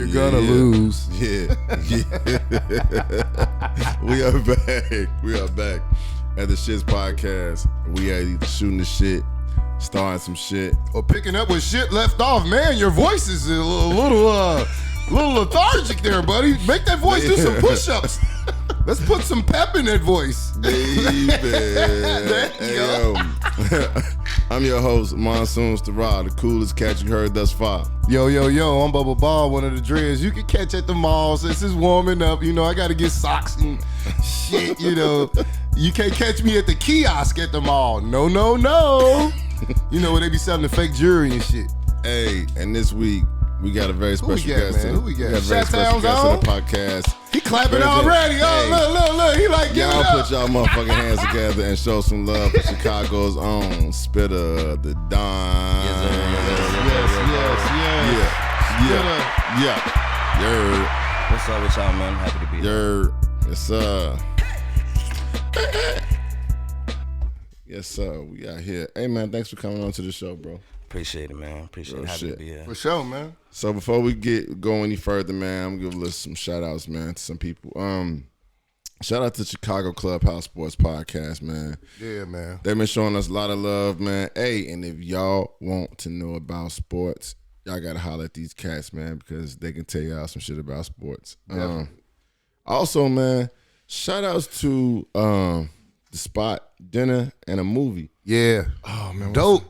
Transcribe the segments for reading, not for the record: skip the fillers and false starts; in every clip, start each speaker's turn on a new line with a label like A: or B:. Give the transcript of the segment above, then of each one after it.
A: You're gonna lose.
B: Yeah. We are back. We are back at the Shits Podcast. We are either shooting the shit, starting some shit,
A: or picking up where shit left off. Man, your voice is a little lethargic there, buddy. Make that voice do some push-ups. Let's put some pep in that voice.
B: Baby. Hey, yo. I'm your host, Monsoon Starrah, the coolest cat you heard thus far.
A: Yo, I'm Bubba Ball, one of the dreads you can catch at the mall since it's warming up. You know, I got to get socks and shit, you know. You can't catch me at the kiosk at the mall. No. You know where they be selling the fake jewelry and shit.
B: Hey, and this week, we got a very special guest.
A: Who we got?
B: We got a very special guest on the podcast.
A: He clapping already. Oh, look. He like, give
B: y'all
A: it up.
B: put y'all motherfucking hands together and show some love for Chicago's own Spitter, the Don.
C: Yeah. What's up with y'all, man? Happy to be here.
B: Yes, sir. We out here. Hey, man, thanks for coming on to the show, bro.
C: Appreciate it, man. Appreciate it. Happy to be here.
A: For sure, man.
B: So before we go any further, man, I'm gonna give some shout outs, man, to some people. Shout out to Chicago Clubhouse Sports Podcast, man.
A: Yeah, man.
B: They've been showing us a lot of love, man. Hey, and if y'all want to know about sports, y'all gotta holler at these cats, man, because they can tell y'all some shit about sports. Also, man, shout outs to the Spot Dinner and a Movie.
A: Yeah.
B: Oh man,
A: dope.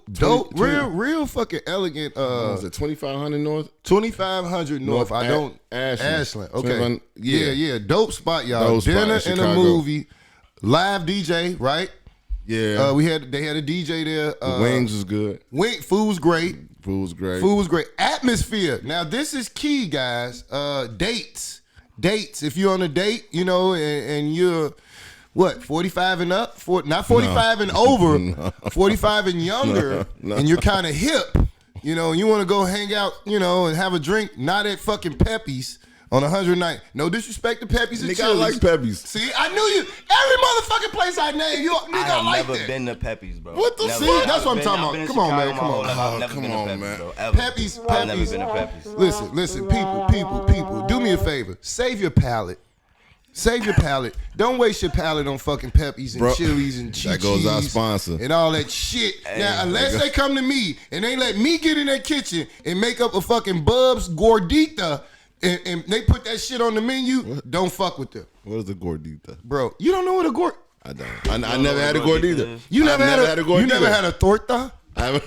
A: Real fucking elegant.
B: Was it 2500 North?
A: 2500 North. Ashland. Okay. Yeah. Dope spot, y'all.
B: Dope
A: Dinner
B: spot in
A: and a
B: Chicago.
A: movie. Live DJ, right?
B: Yeah.
A: They had a DJ there.
B: The wings was good.
A: Food was great.
B: Food was great.
A: Atmosphere. Now this is key, guys. Dates. If you're on a date, you know, and you're 45 and up? Not 45 and over, 45 and younger, and you're kind of hip, you know, and you want to go hang out, you know, and have a drink, not at fucking Pepe's on 109. No disrespect to Pepe's and
B: Nigga, I
A: Chili's.
B: like Pepe's.
A: See, I knew you. Every motherfucking place I named, you nigga,
C: I have
A: like
C: never
A: that.
C: been to Pepe's, bro.
B: What the
C: Never.
B: fuck?
A: That's what I'm talking
C: I've
A: about.
C: been in
A: Come on, man.
C: Chicago my whole life. I've never
B: come
C: been to
B: on,
C: Pepe's,
B: man.
C: bro. Ever.
A: Pepe's.
C: I've never been to Pepe's.
A: Listen, people, do me a favor. Save your palate. Don't waste your palate on fucking Pepe's and Chili's and Chi-Chi's.
B: That goes our sponsor.
A: And all that shit. Now, unless they come to me and they let me get in their kitchen and make up a fucking Bub's Gordita and they put that shit on the menu, don't fuck with them.
B: What is a gordita?
A: Bro, you don't know what a gord...
B: I don't. I never had a gordita.
A: You never had a
B: gordita.
A: You never had a torta?
B: Why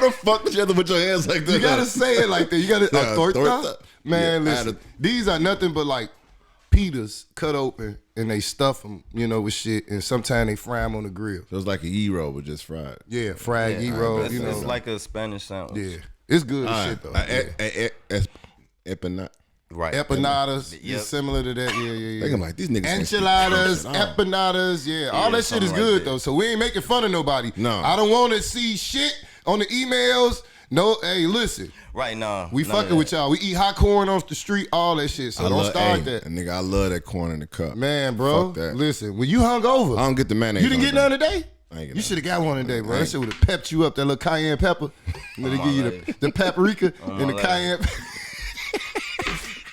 B: the fuck did you have to put your hands like that?
A: You gotta say it like that. You gotta... a torta?
B: Torta.
A: Man,
B: Yeah,
A: listen. These are nothing but like pitas cut open and they stuff them, you know, with shit, and sometimes they fry them on the grill.
B: So it's like a gyro, but just fried.
A: Yeah, fried gyro, you know.
C: It's like a Spanish sandwich.
A: Yeah, it's good as shit though.
B: Empanada.
C: Right.
A: Empanadas,
C: Yep.
A: is similar to that. Yeah.
B: I'm like, these niggas
A: Enchiladas, empanadas, all that shit is
C: something
A: good
C: like that.
A: though. So we ain't making fun of nobody.
B: No.
A: I don't want to see shit on the emails. No, hey, listen.
C: Right now.
A: We fucking with y'all. We eat hot corn off the street, all that shit. So don't start that.
B: Nigga, I love that corn in the cup.
A: Man, bro,
B: Fuck that.
A: Listen, when you hung over,
B: I don't get the mayonnaise.
A: you didn't get none today?
B: I ain't get
A: You should have got one today, bro. That shit would have pepped you up, that little cayenne pepper. And then they give you the paprika and the cayenne pepper.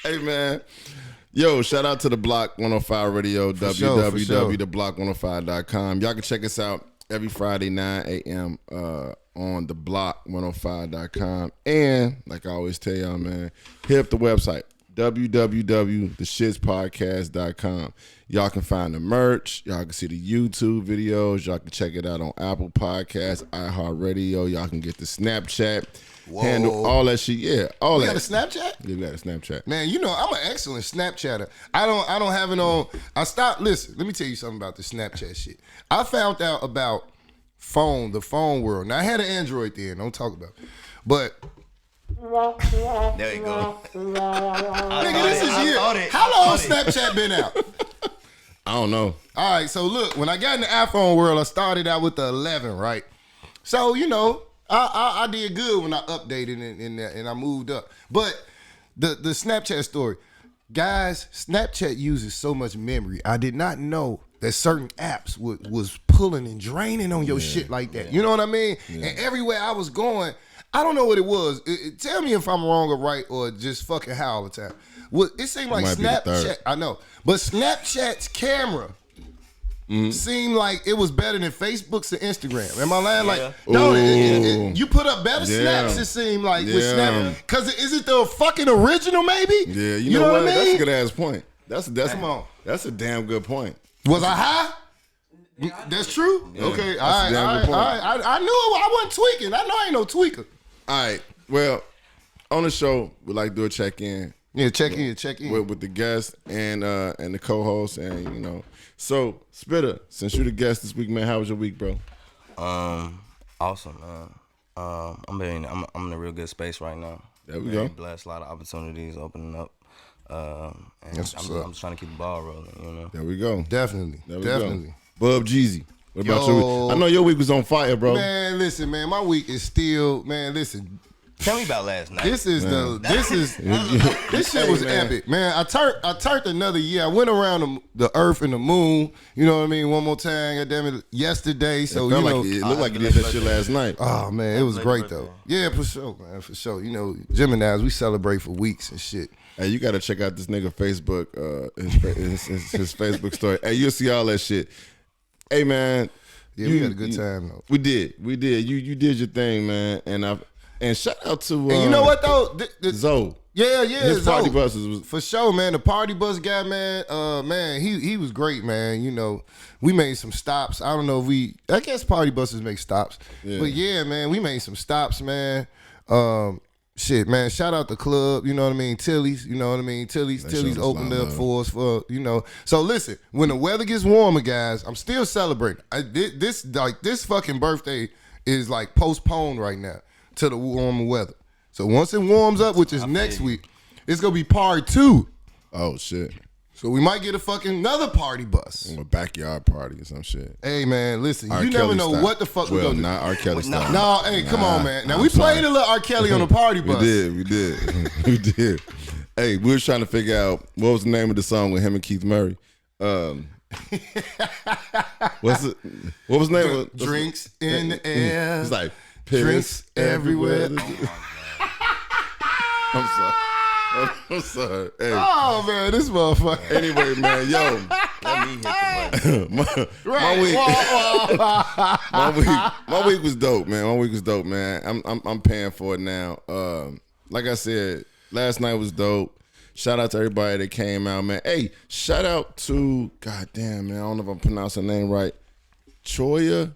B: Hey, man. Yo, shout out to the Block 105 Radio, www.theblock105.com. Y'all can check us out every Friday, 9 a.m. On the block105.com. And like I always tell y'all, man, hit up the website, www.theshitspodcast.com. Y'all can find the merch. Y'all can see the YouTube videos. Y'all can check it out on Apple Podcasts, iHeartRadio. Y'all can get the Snapchat handle, all that shit. Yeah, all that.
A: You got a Snapchat?
B: Yeah, we got a Snapchat.
A: Man, you know, I'm an excellent Snapchatter. I don't have it on. I stopped. Listen, let me tell you something about the Snapchat shit. I found out about the phone world. Now, I had an Android then. Don't talk about it. But
C: There you go.
A: nigga, this is year. How long Snapchat been out?
B: I don't know.
A: All right, so look, when I got in the iPhone world, I started out with the 11, right? So, you know, I did good when I updated and I moved up. But the Snapchat story, guys, Snapchat uses so much memory. I did not know that certain apps was pulling and draining on your shit like that. You know what I mean? And everywhere I was going, I don't know what it was. Tell me if I'm wrong or right or just fucking high all the time. Well, it seemed like Snapchat. I know, but Snapchat's camera seemed like it was better than Facebook's and Instagram. Am I lying? Like, no, you put up better snaps. It seemed like with Snap, because is it the fucking original? Maybe.
B: Yeah, you know what? I mean? That's a good ass point. That's a damn good point.
A: Was I high? That's true. Yeah, okay, all right. I knew I wasn't tweaking. I know I ain't no tweaker.
B: All right. Well, on the show, we like to do a check-in.
A: Yeah, check in
B: with the guest and the co-host, and you know. So, Spitter, since you're the guest this week, man, how was your week, bro?
C: Awesome, man. I'm in a real good space right now.
B: There we go.
C: Blessed, a lot of opportunities opening up. And I'm just trying to keep the ball rolling, you know.
B: There we go.
A: Definitely.
B: Bub Jeezy. What about your week? I know your week was on fire, bro.
A: Man, listen, man, my week is still, man, listen.
C: Tell me about last night.
A: This shit was epic, man. I turned another year. I went around the earth and the moon. You know what I mean? One more time. Goddamn it, yesterday. So
B: it looked like you did that shit last night.
A: Oh man, it was great though. Yeah, for sure, man, for sure. You know, Geminis, we celebrate for weeks and shit.
B: Hey, you gotta check out this nigga Facebook, his Facebook story. Hey, you'll see all that shit. Hey man,
A: yeah, we had a good time though.
B: We did. You did your thing, man, and shout out to
A: and you know what though,
B: Zoe.
A: Yeah,
B: his
A: Zoe.
B: party buses was
A: for sure, man. The party bus guy, man, man, he was great, man. You know, we made some stops. I don't know if I guess party buses make stops, but yeah, man, we made some stops, man. Shit, man, shout out the club, you know what I mean? Tilly's, you know what I mean? Tilly's opened up for us for, you know. So listen, when the weather gets warmer, guys, I'm still celebrating. This fucking birthday is like postponed right now to the warmer weather. So once it warms up, which is next week, it's gonna be part 2.
B: Oh shit.
A: So we might get a fucking another party bus.
B: A backyard party or some shit.
A: Hey man, listen,
B: R.
A: you
B: Kelly
A: never know
B: style.
A: what the fuck we're gonna do.
B: Not R. Kelly style.
A: No, hey, come on, man. Now we played a little R. Kelly on the party bus.
B: We did. Hey, we were trying to figure out what was the name of the song with him and Keith Murray. What was the name of
A: Drinks in the air.
B: It's like
A: drinks everywhere.
B: I'm sorry. Hey.
A: Oh man, this motherfucker.
B: Anyway, man, yo.
C: Let me hit the
B: button. My week was dope, man. I'm paying for it now. Like I said, last night was dope. Shout out to everybody that came out, man. Hey, shout out to goddamn, man. I don't know if I'm pronouncing her name right. Choya.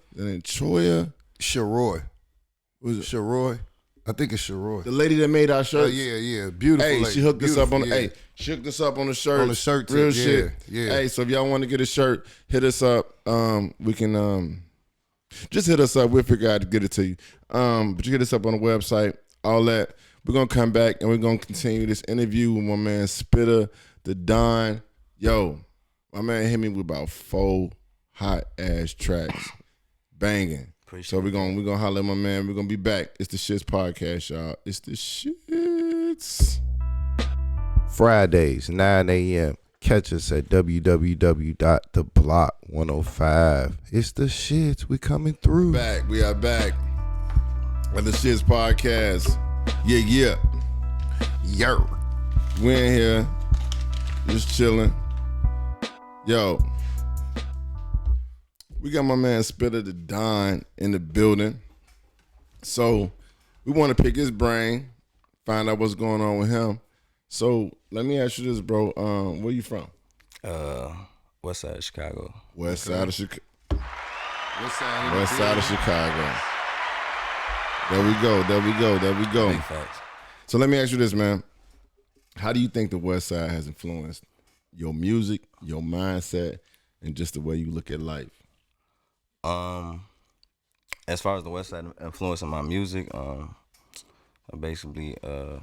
A: Sharoy. Was it Sharoy? I think it's Sharoy.
B: The lady that made our shirts.
A: Yeah. Beautiful.
B: Hey,
A: lady.
B: she hooked us up on she hooked us up on the shirt.
A: On the shirt
B: real
A: tip,
B: shit.
A: Yeah.
B: Hey, so if y'all want to get a shirt, hit us up. We can just hit us up. We'll figure out how to get it to you. But you hit us up on the website, all that. We're gonna come back and we're gonna continue this interview with my man Spitter, the Don. Yo, my man hit me with about 4 hot ass tracks. Banging. So we're gonna holler at my man. We're gonna be back. It's the Shits Podcast, y'all. It's the Shits.
A: Fridays, 9 a.m. Catch us at www.theblock105. It's the Shits. We coming through.
B: We are back. At the Shits Podcast. Yeah.
A: Yo.
B: We in here. Just chilling. Yo. We got my man Spitter the Don in the building. So we want to pick his brain, find out what's going on with him. So let me ask you this, bro. Where you from?
C: West side of Chicago.
B: West side of Chicago. There we go.
C: Big facts.
B: So let me ask you this, man. How do you think the West Side has influenced your music, your mindset, and just the way you look at life?
C: As far as the West Side influencing my music, basically, I've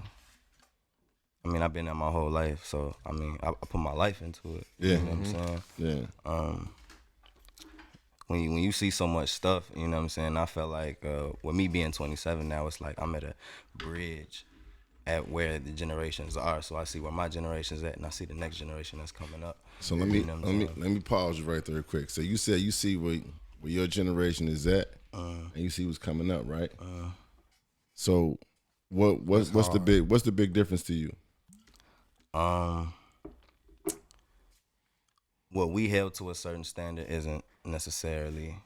C: been there my whole life, so I put my life into it.
B: Yeah.
C: You know what I'm saying?
B: Yeah.
C: When you see so much stuff, you know what I'm saying, I felt like with me being 27 now, it's like I'm at a bridge at where the generations are. So I see where my generation's at, and I see the next generation that's coming up.
B: So let me pause you right there quick. So you said you see where where your generation is at, and you see what's coming up, right? So, what's the big difference to you?
C: What we held to a certain standard isn't necessarily,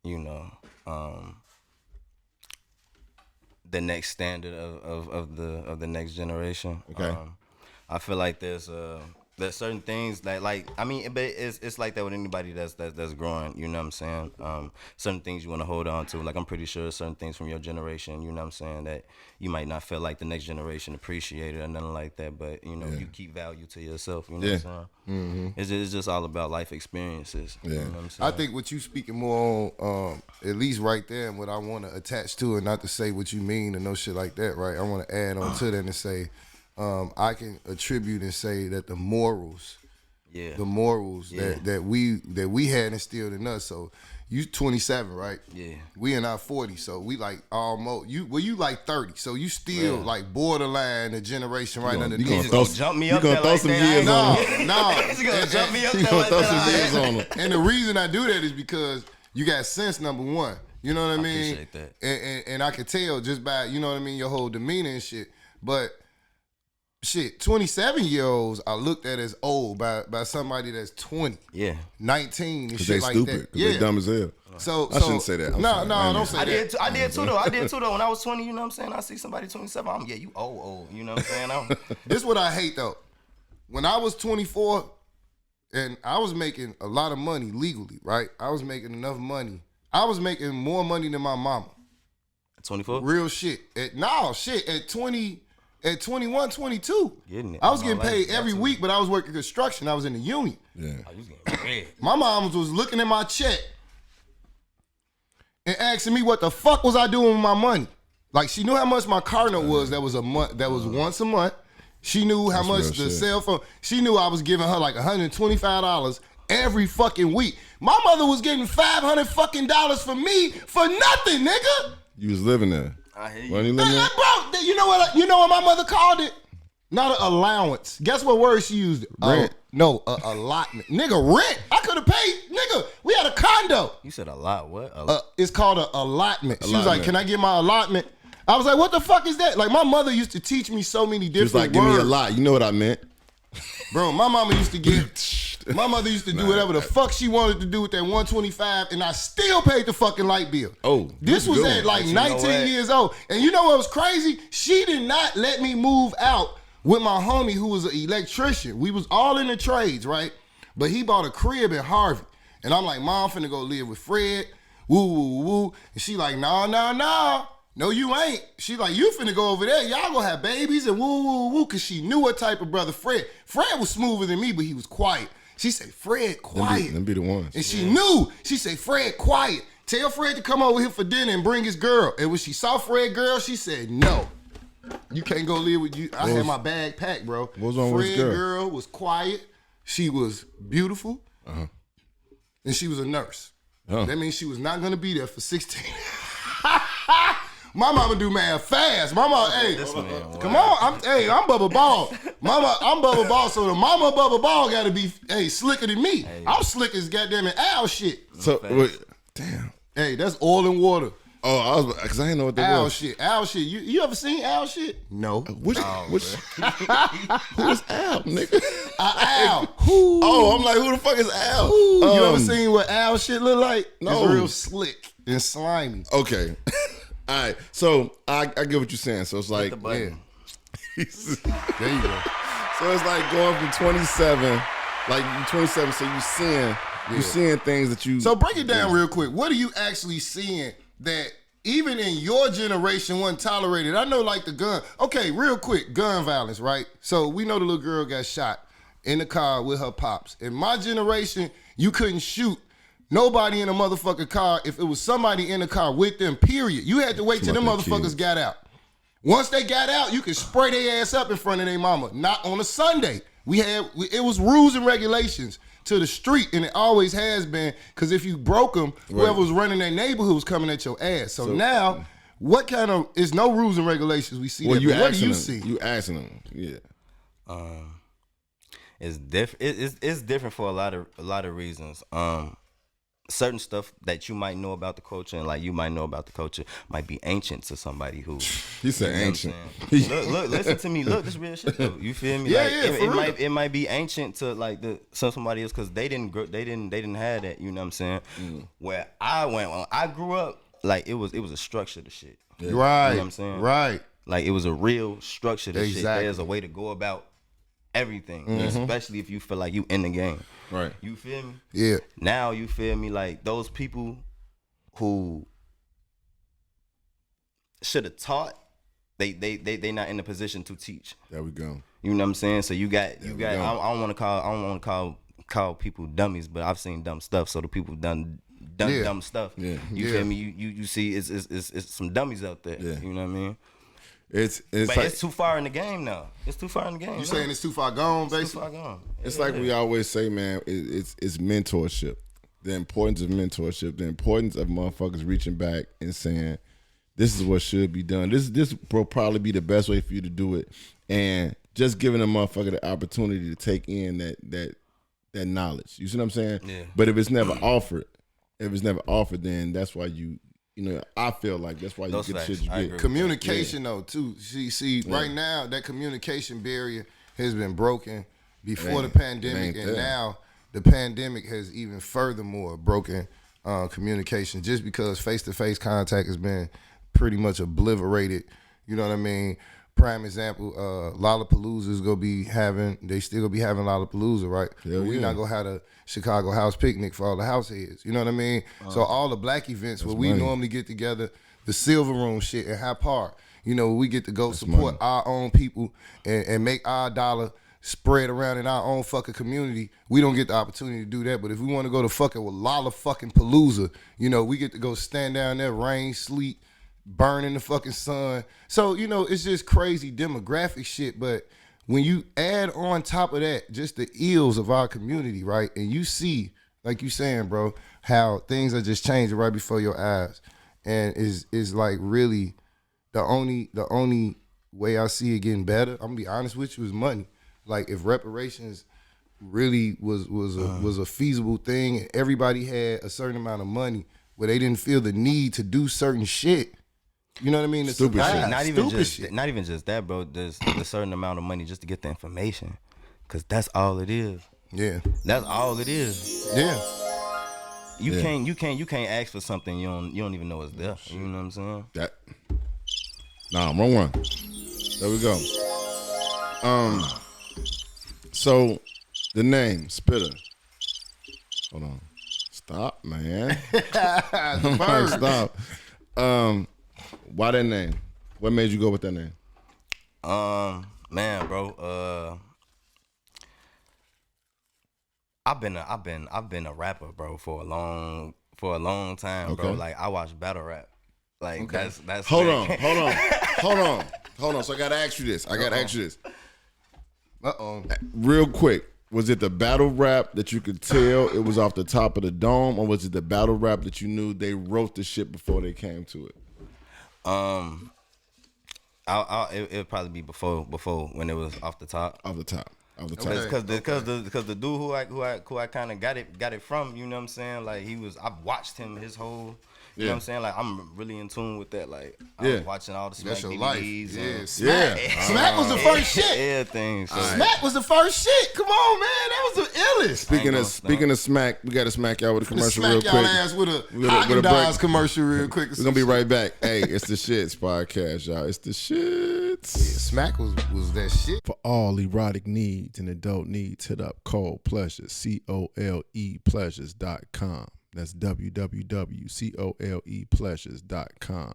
C: the next standard of the next generation.
B: Okay.
C: I feel like there's certain things that but it's like that with anybody that's growing. You know what I'm saying? Certain things you want to hold on to. Like I'm pretty sure certain things from your generation. You know what I'm saying, that you might not feel like the next generation appreciate it or nothing like that. But you keep value to yourself. You know what I'm saying? It's just all about life experiences.
B: Yeah.
C: You know what I'm saying?
A: I think what you speaking more on, at least right there, and what I want to attach to it, not to say what you mean or no shit like that, right? I want to add on to that and say, I can attribute and say that the morals that we had instilled in us. So you 27, right?
C: Yeah.
A: We in our 40s, so we like almost you like 30, so you still like borderline the generation right underneath.
C: You gonna jump me up there
B: throw
C: like
B: some
C: that?
B: years on
A: them. No.
C: You gonna jump me up there
B: Throw
C: like
B: some
C: that?
B: years on them.
A: And the reason I do that is because you got sense, number one. You know what I mean?
C: Appreciate that.
A: And I could tell just by, you know what I mean, your whole demeanor and shit. But shit, 27-year-olds are looked at as old by somebody that's 20, 19 and
B: Because
A: shit
B: they
A: like
B: stupid.
A: that.
B: Because they dumb as hell.
A: So
B: I shouldn't say that. I'm sorry.
A: Don't say that.
C: I did too though. When I was 20, you know what I'm saying? I see somebody 27, you old. You know what I'm saying?
A: This is what I hate though. When I was 24 and I was making a lot of money legally, right? I was making enough money. I was making more money than my mama.
C: 24?
A: Real shit. At 21, 22.
C: Getting it.
A: I was getting paid every week, but I was working construction. I was in the union.
B: Yeah.
C: You was getting paid.
A: My mom was looking at my check and asking me what the fuck was I doing with my money. Like she knew how much my car note was. That was a month. That was once a month. She knew how much the cell phone. She knew I was giving her like $125 every fucking week. My mother was getting $500 fucking for me for nothing, nigga.
B: You was living there.
C: I hear you.
B: Wasn't you living there?
A: Bro, you know what my mother called it? Not an allowance. Guess what word she used?
B: Rent.
A: Allotment. Nigga, rent. I could have paid. Nigga, we had a condo.
C: You said a lot. What?
A: It's called an allotment. She was like, "Can I get my allotment?" I was like, "What the fuck is that?" Like my mother used to teach me so many different
B: She was like,
A: words.
B: give me a lot. You know what I meant.
A: Bro, my mama used to my mother used to do whatever the fuck she wanted to do with that 125, and I still paid the fucking light bill.
B: Oh,
A: this was
B: good
A: at like 19 years old. And you know what was crazy? She did not let me move out with my homie who was an electrician. We was all in the trades, right? But he bought a crib in Harvey. And I'm like, Mom, I'm finna go live with Fred. Woo, woo, woo. And she like, nah. No, you ain't. She like, you finna go over there. Y'all gonna have babies and woo, woo, woo. Cause she knew what type of brother Fred. Fred was smoother than me, but he was quiet. She said, Fred, quiet.
B: Them be the ones.
A: And she knew. She said, Fred, quiet. Tell Fred to come over here for dinner and bring his girl. And when she saw Fred girl, she said, no. You can't go live with you. I had my bag packed, bro.
B: What was wrong with his girl?
A: Fred girl was quiet. She was beautiful. And she was a nurse. That means she was not gonna be there for 16. My mama do math fast. Mama, hey, come on. I'm Bubba Ball. Mama, I'm Bubba Ball, so the mama Bubba Ball gotta be, slicker than me. I'm slick as goddamn Al shit.
B: So, wait, damn.
A: Hey, that's oil and water.
B: Oh, because I didn't know what that
A: Al
B: was.
A: shit. Al shit. You ever seen Al shit? No.
B: Who is Al, nigga?
A: Al. Who?
B: Oh, I'm like, who the fuck is Al?
A: You ever seen what Al shit look like?
B: No.
A: It's real slick and slimy.
B: Okay. All right. So I get what you're saying. So it's like,
C: the button.
A: There you go.
B: So it's like going from 27, like you 27, so you seeing things that you.
A: So break it down real quick. What are you actually seeing that even in your generation wasn't tolerated? I know like the gun. Okay, real quick, gun violence, right? So we know the little girl got shot in the car with her pops. In my generation, you couldn't shoot nobody in a motherfucking car if it was somebody in the car with them, period. You had to wait till them motherfuckers got out. Once they got out, you could spray their ass up in front of their mama. Not on a Sunday. It was rules and regulations to the street, and it always has been, because if you broke them, whoever was running that neighborhood was coming at your ass. So now, what kind of, it's no rules and regulations we see.
B: Well,
A: that, what do you see?
B: You asking them, yeah.
C: It's different. It's different for a lot of reasons. certain stuff that you might know about the culture and like you might know about the culture might be ancient to somebody who
B: He said ancient.
C: Look, listen to me. Look, this real shit though. You feel me?
A: Yeah,
C: like
A: yeah, for real.
C: it might be ancient to like somebody else because they didn't have that. You know what I'm saying? Where when I grew up, like it was a structure to shit.
A: Right.
C: You know what I'm saying?
A: Right.
C: Like it was a real structure to shit.
A: Exactly.
C: There's a way to go about everything, especially if you feel like you in the game.
B: Right.
C: You feel me?
A: Yeah.
C: Now you feel me? Like those people who should have taught, they not in the position to teach.
B: There we go.
C: You know what I'm saying? So you got. I
B: go.
C: don't want to call people dummies, but I've seen dumb stuff. So the people done
A: Yeah.
C: dumb stuff.
B: Yeah.
C: You feel me? You see, it's some dummies out there.
B: Yeah.
C: You know what I mean?
B: It's
C: But
B: like
C: it's too far in the game now. It's too far in the game.
A: You saying it's too far gone,
C: it's too
A: basically?
C: far gone.
B: it's like we always say, man. It's mentorship. The importance of mentorship. The importance of motherfuckers reaching back and saying, "This is what should be done. This will probably be the best way for you to do it," and just giving a motherfucker the opportunity to take in that knowledge. You see what I'm saying?
C: Yeah.
B: But if it's never offered, then that's why you know, I feel like that's why you
C: Those
B: get the
C: facts.
B: shit you
C: I
B: get.
C: agree.
A: Communication though too. See, right now that communication barrier has been broken before the pandemic,
B: ain't
A: and
B: there.
A: now the pandemic has even furthermore broken communication. Just because face-to-face contact has been pretty much obliterated. You know what I mean? Prime example, Lollapalooza's they still gonna be having Lollapalooza, right?
B: Hell
A: But we
B: yeah.
A: not gonna have a Chicago house picnic for all the house heads. You know what I mean? So all the black events where we
B: money.
A: normally get together, the Silver Room shit in Hyde Park, you know, we get to go support our own people and make our dollar spread around in our own fucking community. We don't get the opportunity to do that. But if we want to go to fucking with Lolla fucking Palooza, you know, we get to go stand down there, rain, sleet, burn in the fucking sun. So, you know, it's just crazy demographic shit. But when you add on top of that just the ills of our community, right? And you see, like you saying, bro, how things are just changing right before your eyes. And is like really the only way I see it getting better, I'm gonna be honest with you, is money. Like if reparations really was a feasible thing and everybody had a certain amount of money where they didn't feel the need to do certain shit. You know what I mean? To
B: Stupid
A: survive.
B: shit.
C: Not even just that, bro. There's a certain amount of money just to get the information, cause that's all it is.
A: Yeah.
C: That's all it is.
A: Yeah.
C: You can't ask for something you don't even know is there. You know what I'm saying?
B: Wrong one. There we go. So the name Spitter. Hold on. Stop, man. Stop. Why that name? What made you go with that name?
C: Man, bro. I've been a rapper, bro, for a long time, bro.
B: Okay.
C: Like I watch battle rap. Like that's
B: Hold on. So I gotta ask you this. Real quick. Was it the battle rap that you could tell it was off the top of the dome, or was it the battle rap that you knew they wrote the shit before they came to it?
C: It'll probably be before when it was off the top.
B: Off the top.
C: Because the dude who I kind of got it from, you know what I'm saying? Like I've watched him his whole. You know what I'm saying? Like I'm really in tune with that. Like I was watching all the Smack
A: That's your
C: DVDs.
A: life.
C: And
A: Smack. Smack was the first shit.
C: Everything. So.
A: Smack was the first shit. Come on, man. That was the illest.
B: Speaking of Smack, we got to smack y'all with a commercial real
A: Smack
B: quick.
A: y'all ass with a
B: With a
A: Haagen-Dazs
B: break.
A: commercial real quick.
B: We're gonna be right back. Hey, it's the Shits podcast, y'all. It's the Shits.
A: Smack was that shit.
B: For all erotic needs and adult needs, hit up Cole Pleasures, COLEpleasures.com. That's www.colepleasures.com.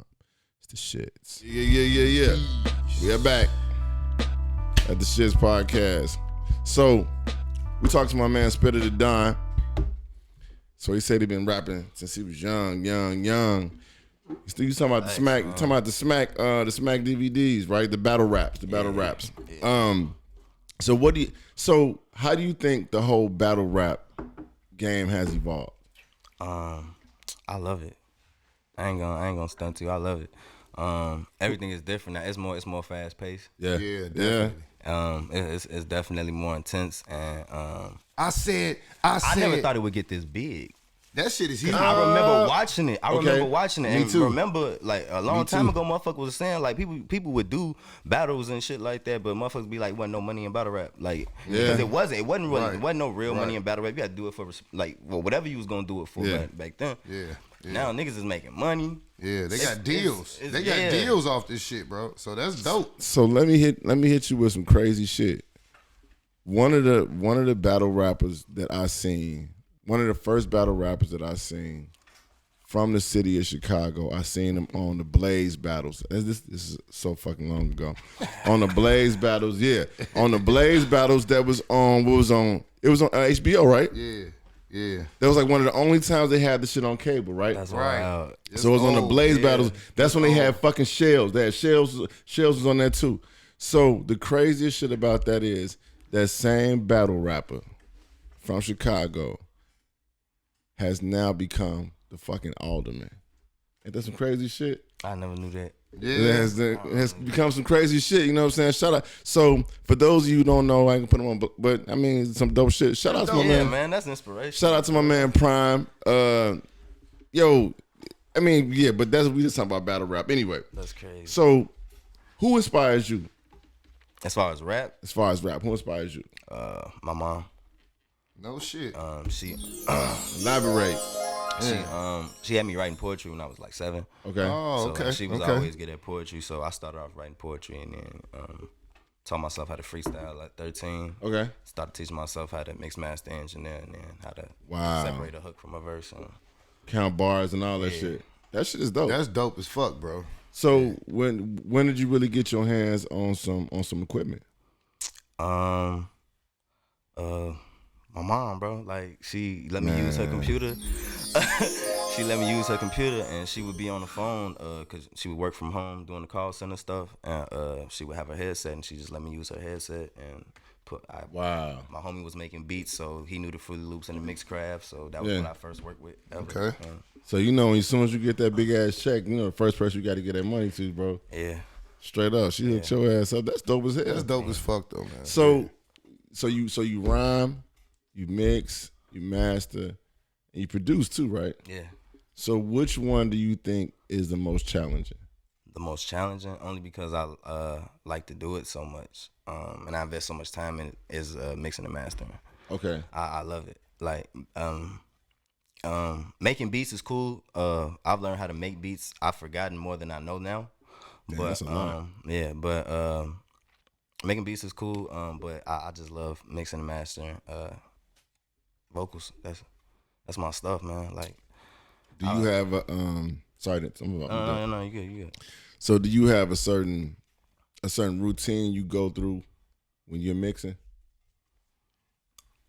B: It's the Shits. Yeah. We are back at the Shits podcast. So, we talked to my man Spitter the Don. So he said he been rapping since he was young. You talking about the Smack? Talking about the Smack DVDs, right? The battle raps.
C: Yeah.
B: So how do you think the whole battle rap game has evolved?
C: I love it. I ain't gonna stunt you. I love it. Everything is different now. It's more fast paced.
A: Yeah, definitely.
C: It's definitely more intense, and
A: I said,
C: I never thought it would get this big.
A: That shit is huge.
C: I remember watching it.
A: Me
C: And
A: too.
C: remember, like, a long time
A: too.
C: ago, motherfuckers was saying, like, people would do battles and shit like that, but motherfuckers be like, wasn't no money in battle rap. Like, because it wasn't really,
A: Right.
C: it wasn't no real money
A: Right.
C: in battle rap. You had to do it for, like, well, whatever you was going to do it for back then.
A: Yeah.
C: Now niggas is making money.
A: Yeah, they got deals.
C: it's-
A: They got
C: yeah.
A: deals off this shit, bro. So that's dope.
B: So let me hit you with some crazy shit. One of the battle rappers that I seen, one of the first battle rappers that I seen from the city of Chicago, I seen him on the Blaze battles. This is so fucking long ago. On the Blaze battles, on the Blaze battles that was on it was on HBO, right?
A: Yeah.
B: That was like one of the only times they had the shit on cable, right?
C: That's
A: Right.
C: wild.
B: So it was on the Blaze
A: yeah.
B: battles. That's when they had fucking Shells. They had Shells was on there too. So the craziest shit about that is that same battle rapper from Chicago has now become the fucking alderman. Ain't that some crazy shit?
C: I never knew that.
A: Yeah.
B: It has become some crazy shit, you know what I'm saying? Shout out. So for those of you who don't know, I can put them on, but I mean, some dope shit. Shout out to my
C: Yeah,
B: man.
C: man, that's inspiration.
B: Shout out to my man Prime. Yo, I mean, yeah, but we just talking about battle rap anyway.
C: That's crazy.
B: So, who inspires you
C: As far as rap,
B: as far as rap? Who inspires you?
C: my mom,
A: No shit.
C: she
B: Elaborate.
C: she had me writing poetry when I was like 7.
B: Okay.
A: Oh,
C: So
A: okay.
C: like, she was
A: okay.
C: always good at poetry, so I started off writing poetry and then taught myself how to freestyle at 13.
B: Okay.
C: Started teaching myself how to mix, master, engineer, and then how to
B: Wow.
C: separate a hook from a verse. And
B: Count bars and all that shit. That shit is dope.
A: That's dope as fuck, bro.
B: So when did you really get your hands on some equipment?
C: my mom, bro, like she let me use her computer. She let me use her computer, and she would be on the phone, cause she would work from home doing the call center stuff, and she would have her headset, and she just let me use her headset and
B: Wow.
C: My homie was making beats, so he knew the Fruity Loops and the mixed craft, so that was
B: Yeah.
C: what I first worked with. Ever.
A: Okay.
B: So as soon as you get that big ass check, the first person you got to get that money to, bro.
C: Yeah.
B: Straight up, she hooked your ass up. That's dope as hell.
A: That's dope as fuck, though, man.
B: So you rhyme, you mix, you master, and you produce too, right?
C: Yeah.
B: So which one do you think is the most challenging?
C: The most challenging, only because I like to do it so much, and I invest so much time in it, is mixing and mastering.
B: Okay.
C: I love it. Like making beats is cool. I've learned how to make beats. I've forgotten more than I know now.
B: Damn,
C: But
B: that's a lot.
C: making beats is cool. But I just love mixing and mastering. Vocals. That's my stuff, man. Like,
B: Do you have a sorry, I'm about
C: no, you good.
B: So do you have a certain routine you go through when you're mixing?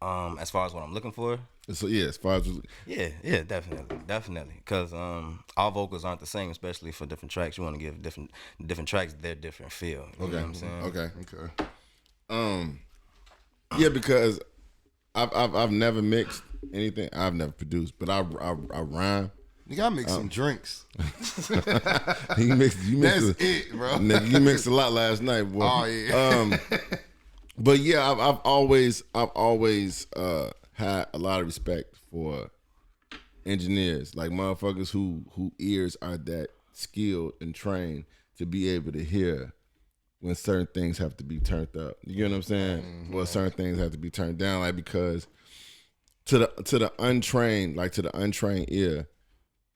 C: As far as what I'm looking for.
B: So yeah, as far as
C: Yeah, definitely. Because all vocals aren't the same, especially for different tracks. You want to give different tracks their different feel. You know what I'm saying?
B: Okay.
A: Okay.
B: Yeah, because I've never mixed anything. I've never produced, but I rhyme.
A: You gotta make some drinks.
B: You mixed.
A: That's it, bro.
B: Nigga, you mixed a lot last night, boy.
A: Oh yeah.
B: But yeah, I've always had a lot of respect for engineers, like motherfuckers who ears are that skilled and trained to be able to hear when certain things have to be turned up. You know what I'm saying?
A: Mm-hmm.
B: Well, certain things have to be turned down, like because to the untrained ear,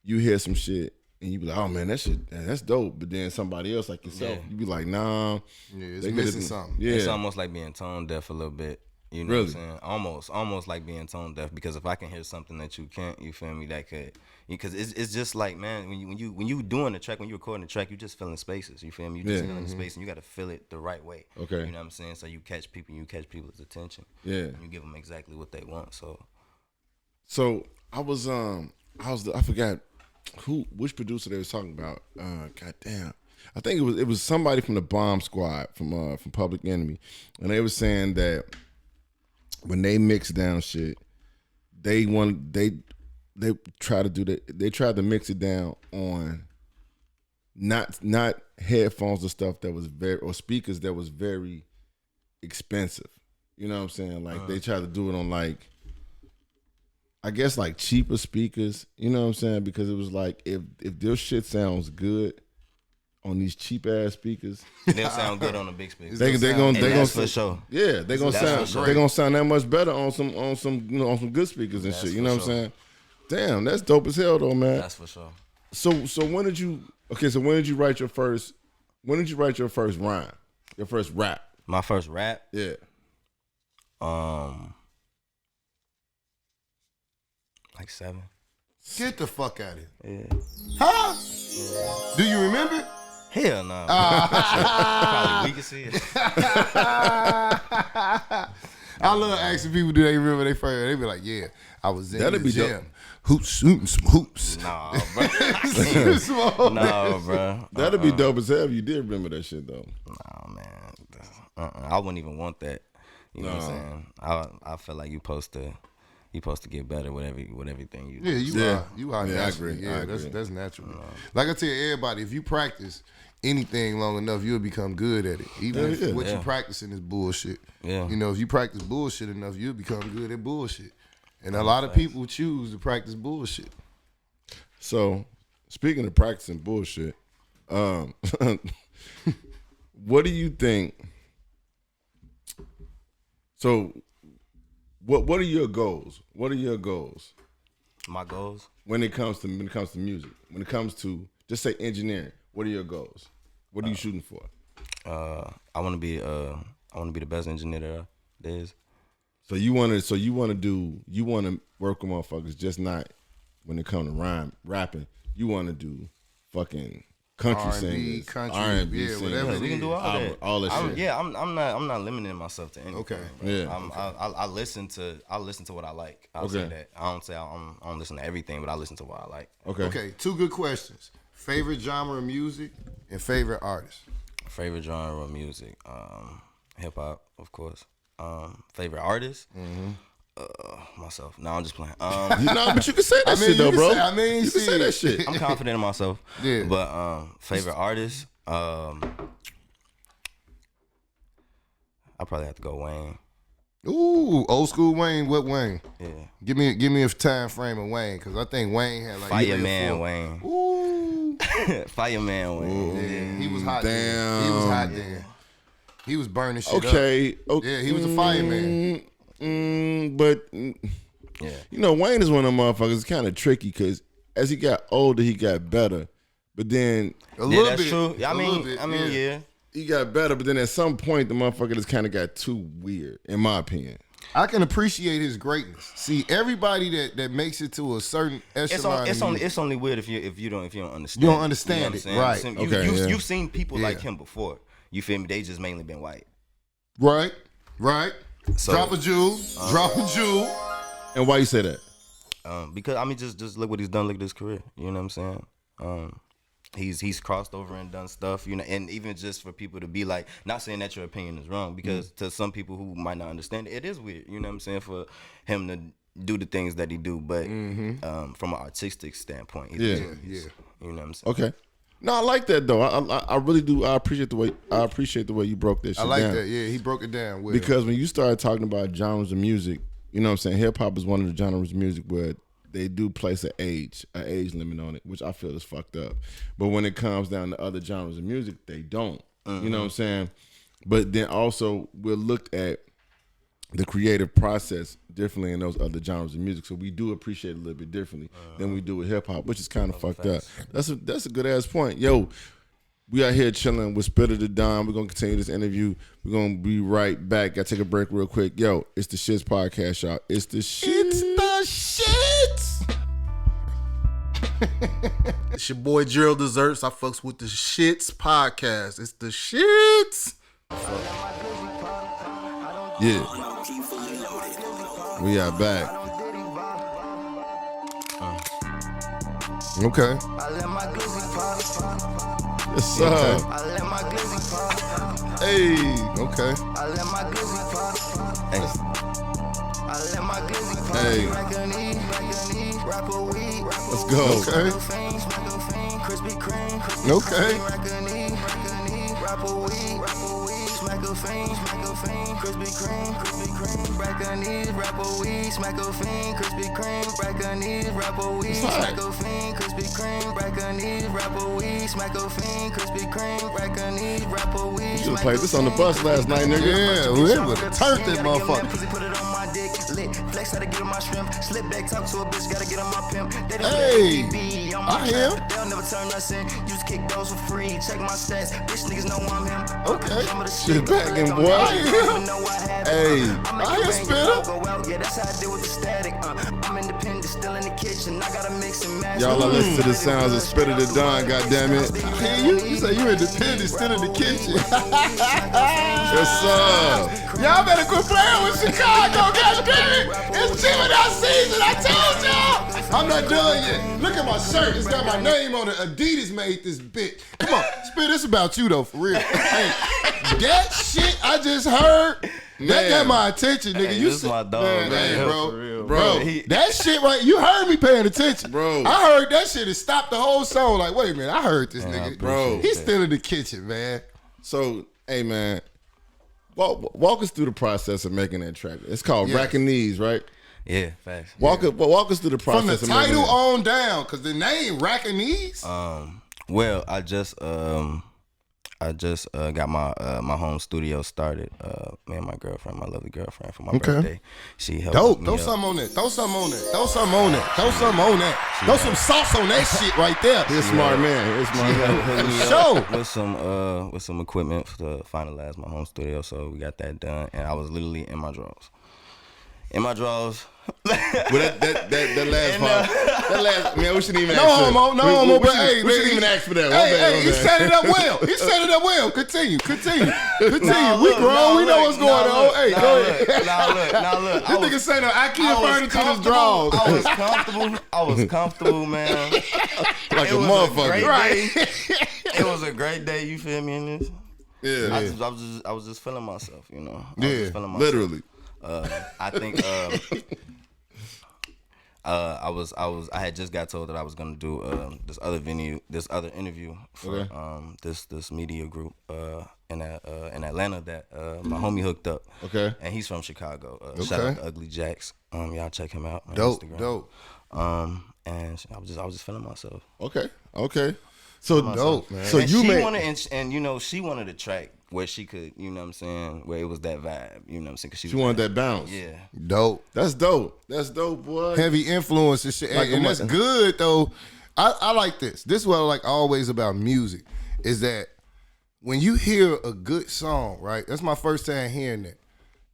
B: you hear some shit and you be like, oh man, that shit, that's dope. But then somebody else like yourself, you be like, nah,
A: Yeah, it's
B: they
A: missing
B: could've-
A: something.
B: Yeah,
C: It's almost like being tone deaf a little bit. You know
B: Really?
C: what I'm saying? Almost like being tone deaf, because if I can hear something that you can't, you feel me, that could, because it's just like, man, when you doing the track, when you recording the track, you just filling spaces, you feel me? You just filling the space, and you got to fill it the right way.
B: Okay.
C: You know what I'm saying? So you catch people's attention.
B: Yeah.
C: And you give them exactly what they want.
B: So I forgot which producer they was talking about. God damn. I think it was somebody from the Bomb Squad from Public Enemy, and they were saying that when they mix down shit, they try to mix it down on not headphones or stuff that was or speakers that was very expensive. You know what I'm saying? Like they try to do it on like I guess like cheaper speakers. You know what I'm saying? Because it was like if their shit sounds good on these cheap ass speakers,
C: they'll sound good on the big speakers.
B: They gonna
C: for sure.
B: Yeah, they gonna sound
C: sure.
B: they gonna sound that much better on some on some good speakers and shit. You know what I'm saying? Damn, that's dope as hell though, man.
C: That's for sure.
B: So when did you write your first rhyme? Your first rap?
C: My first rap?
B: Yeah.
C: Like 7.
A: Get the fuck out of here.
C: Yeah.
A: Huh? Yeah. Do you remember?
C: Hell no. Probably weak as hell.
A: I love asking people, do they remember their first? They be like, yeah, I was in
B: That'd
A: the
B: be
A: gym.
B: dope.
A: Hoops, shooting some hoops.
C: Nah, bro. Nah, bro.
B: That'd be dope as hell if you did remember that shit though.
C: Nah, man. I wouldn't even want that. You know what I'm saying? I feel like you supposed to get better with everything you do.
A: Yeah, you are.
B: Yeah,
A: naturally.
B: I agree.
A: Yeah,
B: I agree.
A: that's natural. Like I tell everybody, if you practice anything long enough, you'll become good at it. Even if what you're practicing is bullshit.
C: Yeah.
A: You know, if you practice bullshit enough, you'll become good at bullshit. And a lot of people choose to practice bullshit.
B: So, speaking of practicing bullshit, what do you think? So, what are your goals? What are your goals?
C: My goals?
B: When it comes to music, when it comes to just say engineering, what are your goals? What are you shooting for?
C: I want to be the best engineer there is.
B: So you want to work with motherfuckers, just not when it comes to rapping. You want to do fucking country
A: R&B,
B: singers,
A: country,
B: R&B
A: yeah,
B: singers.
A: whatever.
C: Yeah, we can do
B: all that shit.
C: Yeah, I'm not limiting myself to anything.
A: Okay.
C: Bro.
B: Yeah.
C: I listen to what I like. I'll say that. I don't say I don't listen to everything, but I listen to what I like.
A: Okay, 2 good questions. Favorite genre of music and favorite artist.
C: Favorite genre of music, hip hop, of course. Favorite artist, myself. No, I'm just playing.
B: But you can say that shit though, bro. You can say that shit.
C: I'm confident in myself.
A: Yeah.
C: But favorite artist, I probably have to go Wayne.
A: Ooh, old school Wayne. What Wayne?
C: Yeah.
A: Give me a time frame of Wayne, because I think Wayne had like
C: Fireman Wayne.
A: Ooh.
C: Fireman Wayne.
A: Yeah, he was hot.
B: Damn.
A: Then. He was hot then. He was burning shit up.
B: Okay.
A: Yeah, he was a fireman.
B: But
C: Yeah.
B: you know, Wayne is one of them motherfuckers. It's kind of tricky because as he got older, he got better. But then
A: A little
C: that's
A: bit.
C: true.
A: A little bit,
C: Yeah.
B: he got better. But then at some point, the motherfucker just kind of got too weird, in my opinion.
A: I can appreciate his greatness. See, everybody that makes it to a certain echelon,
C: It's only weird if you don't understand.
A: You don't understand it, right?
C: You've seen people like him before. You feel me? They just mainly been white.
A: Right.
C: So,
A: Drop a jewel.
B: And why you say that?
C: Because I mean, just look what he's done. Look at his career. You know what I'm saying? He's crossed over and done stuff. You know, and even just for people to be like, not saying that your opinion is wrong, because to some people who might not understand it is weird. You know what I'm saying? For him to do the things that he do, but from an artistic standpoint, he's
A: Yeah.
C: You know what I'm saying?
B: Okay. No, I like that though. I really do. I appreciate the way you broke this shit
A: I like
B: down.
A: that. Yeah, he broke it down well.
B: Because when you started talking about genres of music, you know what I'm saying? Hip hop is one of the genres of music where they do place an age limit on it, which I feel is fucked up. But when it comes down to other genres of music, they don't. You know what I'm saying? But then also we're looked at the creative process differently in those other genres of music. So we do appreciate it a little bit differently than we do with hip hop, which is kind of fucked up. That's a good ass point. Yo, we out here chilling with Spitter the Don. We're gonna continue this interview. We're gonna be right back. Gotta take a break real quick. Yo, it's the Shits Podcast, y'all. It's the shit.
A: It's the shits.
D: It's your boy Gerald Desserts. I fucks with the Shits Podcast. It's the shits.
B: Yeah. We are back.
A: Okay.
B: What's up?
A: Hey. Okay.
B: Hey. Let's go.
A: Okay. Okay.
E: smack a fiend, Krispy Kreme, break a knees, rap a weed, smack a fiend, Krispy Kreme, break a knees, rap a weed, smack a fiend, Krispy Kreme, break a knees, rap a weed, smack a fiend, Krispy Kreme, break a knees, rap a weed.
B: You should've played this on the bus last night, nigga.
A: Yeah, we would've turned that motherfucker.
E: Pussy put it on my dick, lit, flex how to get on my shrimp, slip back, talk to a bitch, gotta get on my pimp. They don't
A: Hey,
E: be on
A: I
E: my
A: hear.
E: trap, they'll never turn us in. Use kick those for free, check my stats, bitch niggas know I'm him.
A: Okay.
E: Some of the
B: Shit banging, boy. Hey,
A: I hear Spitter.
E: Go out, yeah, that's how I deal with the static. I'm independent, still in the kitchen. I gotta mix and match.
B: y'all are listening to the sounds of Spitter the Don, goddammit.
A: I hear you. You say you independent, still in the kitchen.
B: Yes, sir.
A: Y'all better quit playing with Chicago, goddammit. It's Jimmy that season. I told y'all. I'm not done yet. Look at my shirt. It's got my name on it. Adidas made this bitch. Come on, Spit. This about you though, for real. Hey, that shit I just heard. That got my attention, nigga.
C: Hey,
A: You
C: this
A: said-
C: my dog,
A: man,
C: man.
A: hey, bro,
C: For real,
A: bro.
C: He-
A: That shit right. You heard me paying attention,
B: Bro.
A: I heard that shit and stopped the whole song. Like, wait a minute, I heard this nigga,
B: bro.
A: He's still in the kitchen, man.
B: So, hey, man, walk us through the process of making that track. It's called
A: Yeah.
B: Racking Knees, right?
C: Yeah, facts.
B: Walk us through the process
A: From the
B: of making
A: title
B: it.
A: on down, cause the name Racking Knees.
C: Well, I just got my home studio started. Me and my girlfriend, my lovely girlfriend, for my birthday. She helped
A: Dope.
C: me
A: Throw
C: up.
A: something on that. Throw something on that. Throw something on that. Throw something on that. Throw some sauce on that shit right there.
B: He's a smart man. He's a smart man.
C: Hooked me
A: Show.
C: up with some equipment to finalize my home studio. So we got that done, and I was literally in my drawers.
B: Well, that last part, that last man, we shouldn't even ask
A: No
B: for
A: homo,
B: that.
A: no homo, but hey,
B: we shouldn't even ask for that.
A: Hey, he set it up well. He set it up well. Continue. We grown. We know what's going on. Hey, go ahead.
C: Now look.
A: This nigga saying IKEA furniture to his drawers.
C: I was comfortable, man.
B: Like
C: It
B: a
C: was
B: motherfucker.
C: great
A: Right.
C: day. It was a great day. You feel me in this?
B: Yeah,
C: I was just feeling myself, you know.
B: literally.
C: I think I had just got told that I was gonna do this other interview for this media group in Atlanta that my homie hooked up.
B: Okay.
C: And he's from Chicago. Shout out to Ugly Jacks. Y'all check him out on
A: Dope.
C: Instagram. And I was just feeling myself.
B: Okay. So
A: Dope, man.
B: So
C: and
B: you
C: she
B: made
C: wanted, and you know, she wanted a track where she could, you know what I'm saying, where it was that vibe, you know what I'm saying? 'Cause
B: she wanted that bounce.
C: Yeah.
A: Dope.
B: That's dope. That's dope, boy.
A: Heavy influence and shit.
B: Like
A: And
B: a
A: that's
B: mother-
A: good though. I like this. This is what I like always about music is that when you hear a good song, right? That's my first time hearing that.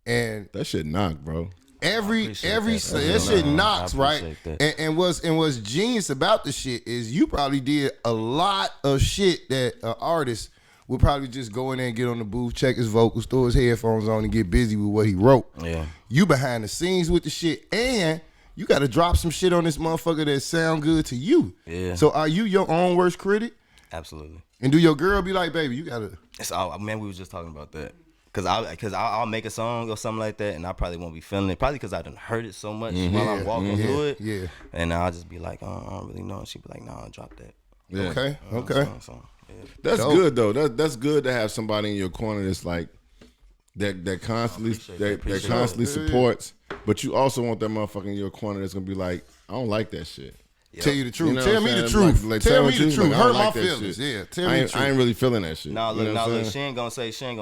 A: And
B: That shit knocked, bro.
A: every
C: appreciate
A: that shit
C: man.
A: knocks,
C: I
A: right?
C: appreciate that.
A: And what's genius about the shit is you probably did a lot of shit that an artist would probably just go in there and get on the booth, check his vocals, throw his headphones on, and get busy with what he wrote.
C: Yeah.
A: You behind the scenes with the shit, and you got to drop some shit on this motherfucker that sound good to you.
C: Yeah.
A: So are you your own worst critic?
C: Absolutely.
A: And do your girl be like, baby, you gotta?
C: It's all, man, we was just talking about that. Cause I'll make a song or something like that, and I probably won't be feeling it. Probably because I done heard it so much while I'm walking through it.
A: Yeah.
C: And I'll just be like, oh, I don't really know. And she'd be like, no, drop that.
B: Yeah.
A: Okay.
C: So, yeah.
B: That's
A: Dope.
B: good though. That's good to have somebody in your corner that's like that constantly that constantly supports. But you also want that motherfucker in your corner that's gonna be like, I don't like that shit.
A: Tell you the truth.
B: You know
A: Tell
B: what
A: me
B: I'm
A: the
B: saying?
A: truth.
B: Like,
A: tell me
B: the
A: the truth.
B: Like, I
A: Hurt
B: don't
A: my
B: like that
A: feelings.
B: shit.
A: Yeah. Tell me the truth.
B: I ain't really feeling that shit.
C: Now
B: You know what I'm
C: look,
B: saying?
C: she ain't gonna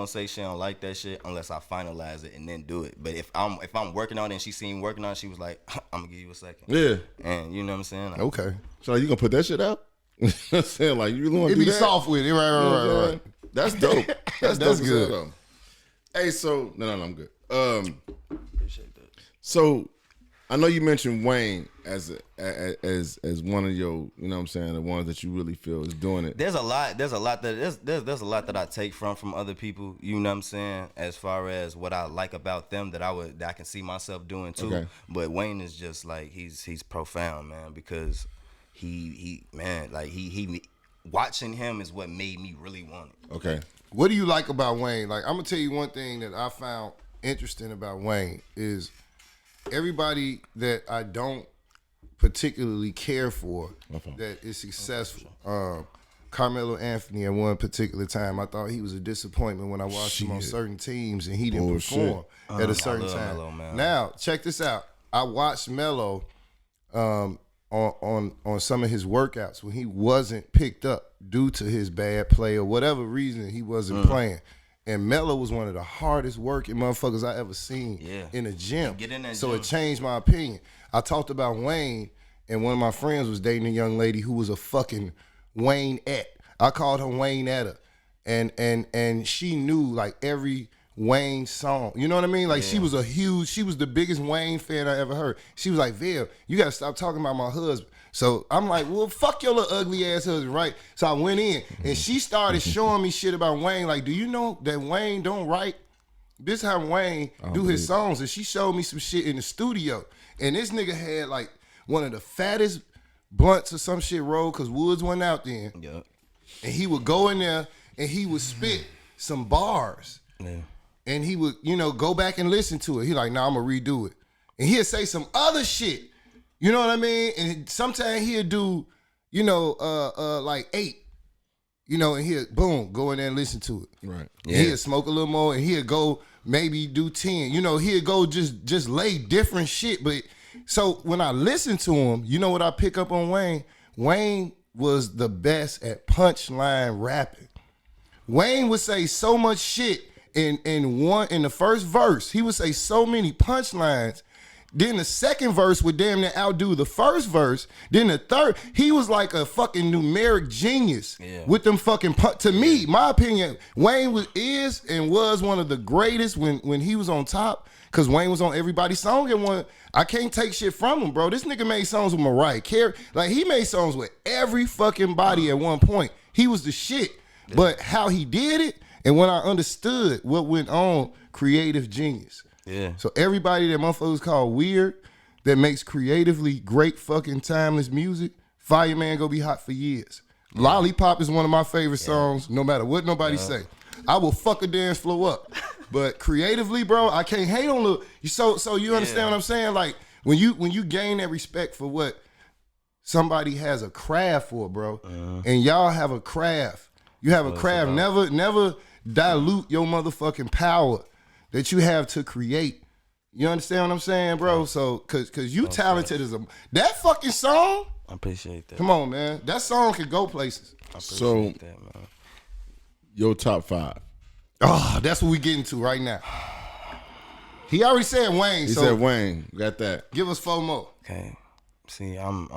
C: say she don't like that shit unless I finalize it and then do it. But if I'm working on it and she seen working on it, she was like, I'm gonna give you a second.
B: Yeah.
C: And you know what I'm saying? Like,
A: Okay.
B: So like, you gonna put that shit out? You know what I'm saying? Like, you really want
A: It
B: to do
A: be
B: that?
A: soft with it. Right.
B: That's dope. That's dope as
A: good.
B: hell, though. Hey, so no, I'm good.
C: Appreciate that.
B: So I know you mentioned Wayne as one of your, you know what I'm saying, the ones that you really feel is doing it.
C: There's a lot that I take from other people, you know what I'm saying, as far as what I like about them that I can see myself doing too.
B: Okay.
C: But Wayne is just like he's profound, man, because he watching him is what made me really want it.
B: Okay.
A: What do you like about Wayne? Like, I'm gonna tell you one thing that I found interesting about Wayne is everybody that I don't particularly care for that is successful. Carmelo Anthony at one particular time. I thought he was a disappointment when I watched him on certain teams and he didn't perform at a certain time.
C: Melo, man.
A: Now, check this out. I watched Melo on some of his workouts when he wasn't picked up due to his bad play or whatever reason he wasn't playing. And Melo was one of the hardest working motherfuckers I ever seen in a gym.
C: Get in that
A: so
C: gym.
A: it changed my opinion. I talked about Wayne, and one of my friends was dating a young lady who was a fucking Wayne-ette. I called her Wayne-etta. And she knew like every Wayne song. You know what I mean? Like she was the biggest Wayne fan I ever heard. She was like, Vail, you gotta stop talking about my husband. So I'm like, well, fuck your little ugly ass husband, right? So I went in and she started showing me shit about Wayne. Like, do you know that Wayne don't write? This how Wayne do his songs. And she showed me some shit in the studio. And this nigga had like one of the fattest blunts or some shit rolled because Woods went out then.
C: Yep.
A: And he would go in there and he would spit some bars.
C: Yeah.
A: And he would, go back and listen to it. He like, nah, I'm gonna redo it. And he'd say some other shit. You know what I mean? And sometimes he'd do, like 8. And he'd, boom, go in there and listen to it.
B: Right.
A: Yeah. He'd smoke a little more and he'd go maybe do 10. He'd go just lay different shit. But so when I listen to him, you know what I pick up on Wayne? Wayne was the best at punchline rapping. Wayne would say so much shit in the first verse. He would say so many punchlines. Then the second verse would damn near outdo the first verse. Then the third, he was like a fucking numeric genius with them fucking to me, my opinion, Wayne was one of the greatest when he was on top. Cause Wayne was on everybody's song and one. I can't take shit from him, bro. This nigga made songs with Mariah Carey. Like he made songs with every fucking body at one point. He was the shit. Yeah. But how he did it and when I understood what went on, creative genius.
C: Yeah.
A: So everybody that motherfuckers call weird that makes creatively great fucking timeless music, Fireman gonna be hot for years. Yeah. Lollipop is one of my favorite songs, no matter what nobody say. I will fuck a dance floor up. But creatively, bro, I can't hate on the so you understand what I'm saying? Like when you gain that respect for what somebody has a craft for, bro, and y'all have a craft. You have a craft. Never dilute your motherfucking power that you have to create. You understand what I'm saying, bro? So cause you talented as that fucking song.
C: I appreciate that.
A: Come on, man. That song could go places.
C: I appreciate that, man.
B: Your top 5.
A: Oh, that's what we getting to right now. He already said Wayne.
B: He said Wayne. Got that.
A: Give us 4 more.
C: Okay. See, I'm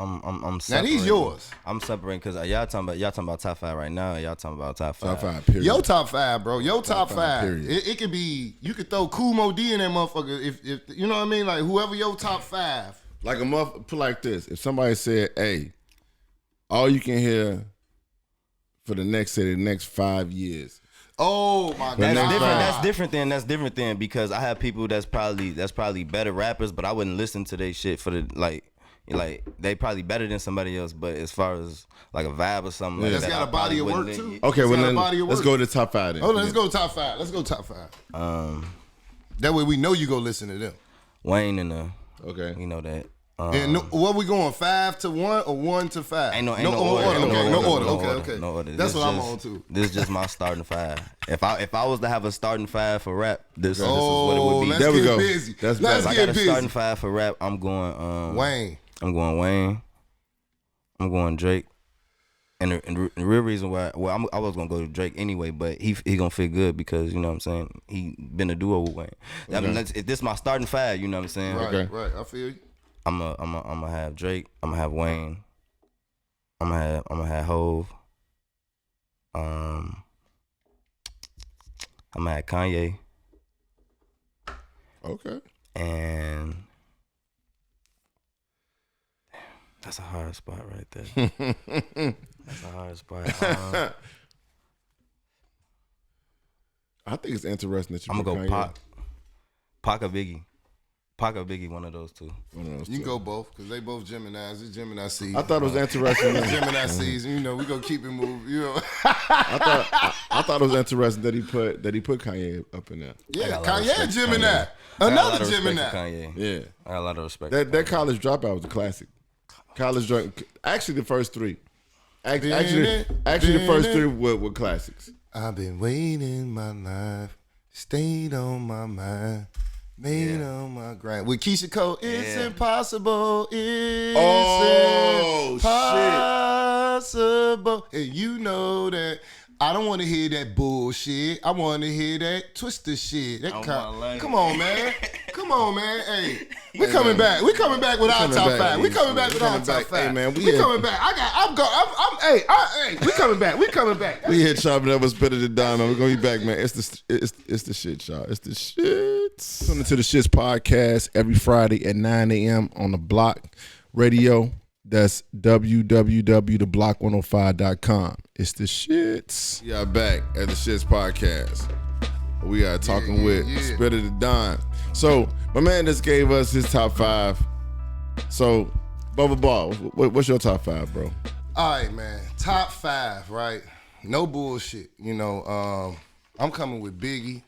C: separating.
A: Now these yours.
C: I'm separating because y'all talking about top 5 right now. Y'all talking about top 5.
B: Top 5. Period.
A: Your top 5, bro. Your top 5.
B: Period.
A: It could be. You could throw Kool Moe D in that motherfucker. If you know what I mean, like whoever your top 5.
B: Like a put like this. If somebody said, "Hey, all you can hear for the next 5 years."
A: Oh my God.
C: That's different than because I have people that's probably better rappers, but I wouldn't listen to their shit for the like they probably better than somebody else. But as far as like a vibe or something, like
A: that's
C: that,
A: got a body of work too.
B: Okay, well then let's go to the top 5 then.
A: Hold on, let's go top 5. Let's go top 5. That way we know you go listen to them.
C: Wayne and
B: okay,
C: you know that.
A: And what we going 5 to 1 or 1 to 5?
C: Ain't no order.
A: No order. Okay.
C: No order.
A: That's what I'm on too.
C: This is just my starting 5. If I was to have a starting 5 for rap, this is what it would be.
A: Let's get busy. Let's get busy.
C: Starting 5 for rap. I'm going
A: Wayne.
C: I'm going Wayne. I'm going Drake. And the real reason why, I was gonna go to Drake anyway, but he gonna fit good because you know what I'm saying, he been a duo with Wayne. Okay. I mean, if this is my starting 5, you know what I'm saying.
A: Right. I feel you.
C: I'm gonna have Drake. I'm gonna have Wayne. I'm gonna have Hove. I'm gonna have Kanye.
B: Okay.
C: And that's a hard spot right there. That's a hard spot.
B: I think it's interesting that you.
C: I'm gonna go
B: Kanye.
C: Pac or Biggie. Pac or Biggie, one of those two.
A: You can go both because they both Geminis. It's Gemini season.
B: I thought it was interesting.
A: Gemini season. You know, we gonna keep it moving. You know.
B: I thought it was interesting that he put Kanye up in there.
A: Yeah, Kanye Gemini. Another Gemini.
C: Kanye.
B: Yeah,
C: I got a lot of respect.
B: That College Dropout was a classic. College Dropout. Actually, the first 3. Actually, the first three were classics.
A: I've been waiting my life, stayed on my mind, made on my grind. With Keisha Cole, it's impossible. It's impossible. And you know that I don't want to hear that bullshit. I want to hear that twister shit. Come on, man. Come on, man. Hey, we coming back. We coming back with our top five. We coming back with our top five. Hey, man, we coming back. Hey, we coming back. We coming back.
B: We here chopping up what's better than Diamond. We're gonna be back, man. It's the shit, y'all. It's the shit. Tune into the S.H.I.T.S podcast every Friday at 9 a.m. on the Block Radio. That's www.theblock105.com. It's the shits. We are back at the S.H.I.T.S podcast. We are talking with Better Than Don. So my man just gave us his top five. So Bubba Ball, what's your top five, bro?
A: All right, man. Top five, right? No bullshit. You know, I'm coming with Biggie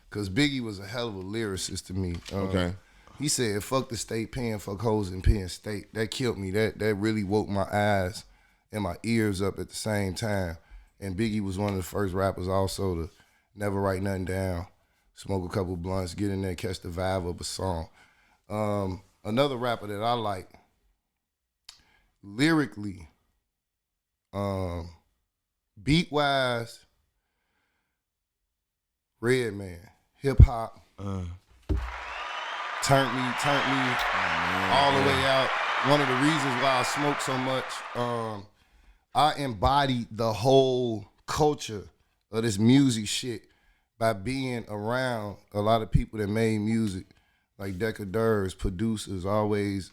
A: because Biggie was a hell of a lyricist to me.
B: Okay.
A: He said, fuck the state pen, fuck hoes in Penn State. That killed me. That really woke my eyes and my ears up at the same time. And Biggie was one of the first rappers also to never write nothing down, smoke a couple blunts, get in there, catch the vibe of a song. Another rapper that I like, lyrically, beat-wise, Redman, hip-hop, turned me all the way out. One of the reasons why I smoke so much, I embodied the whole culture of this music shit by being around a lot of people that made music, like decadeurs, producers, always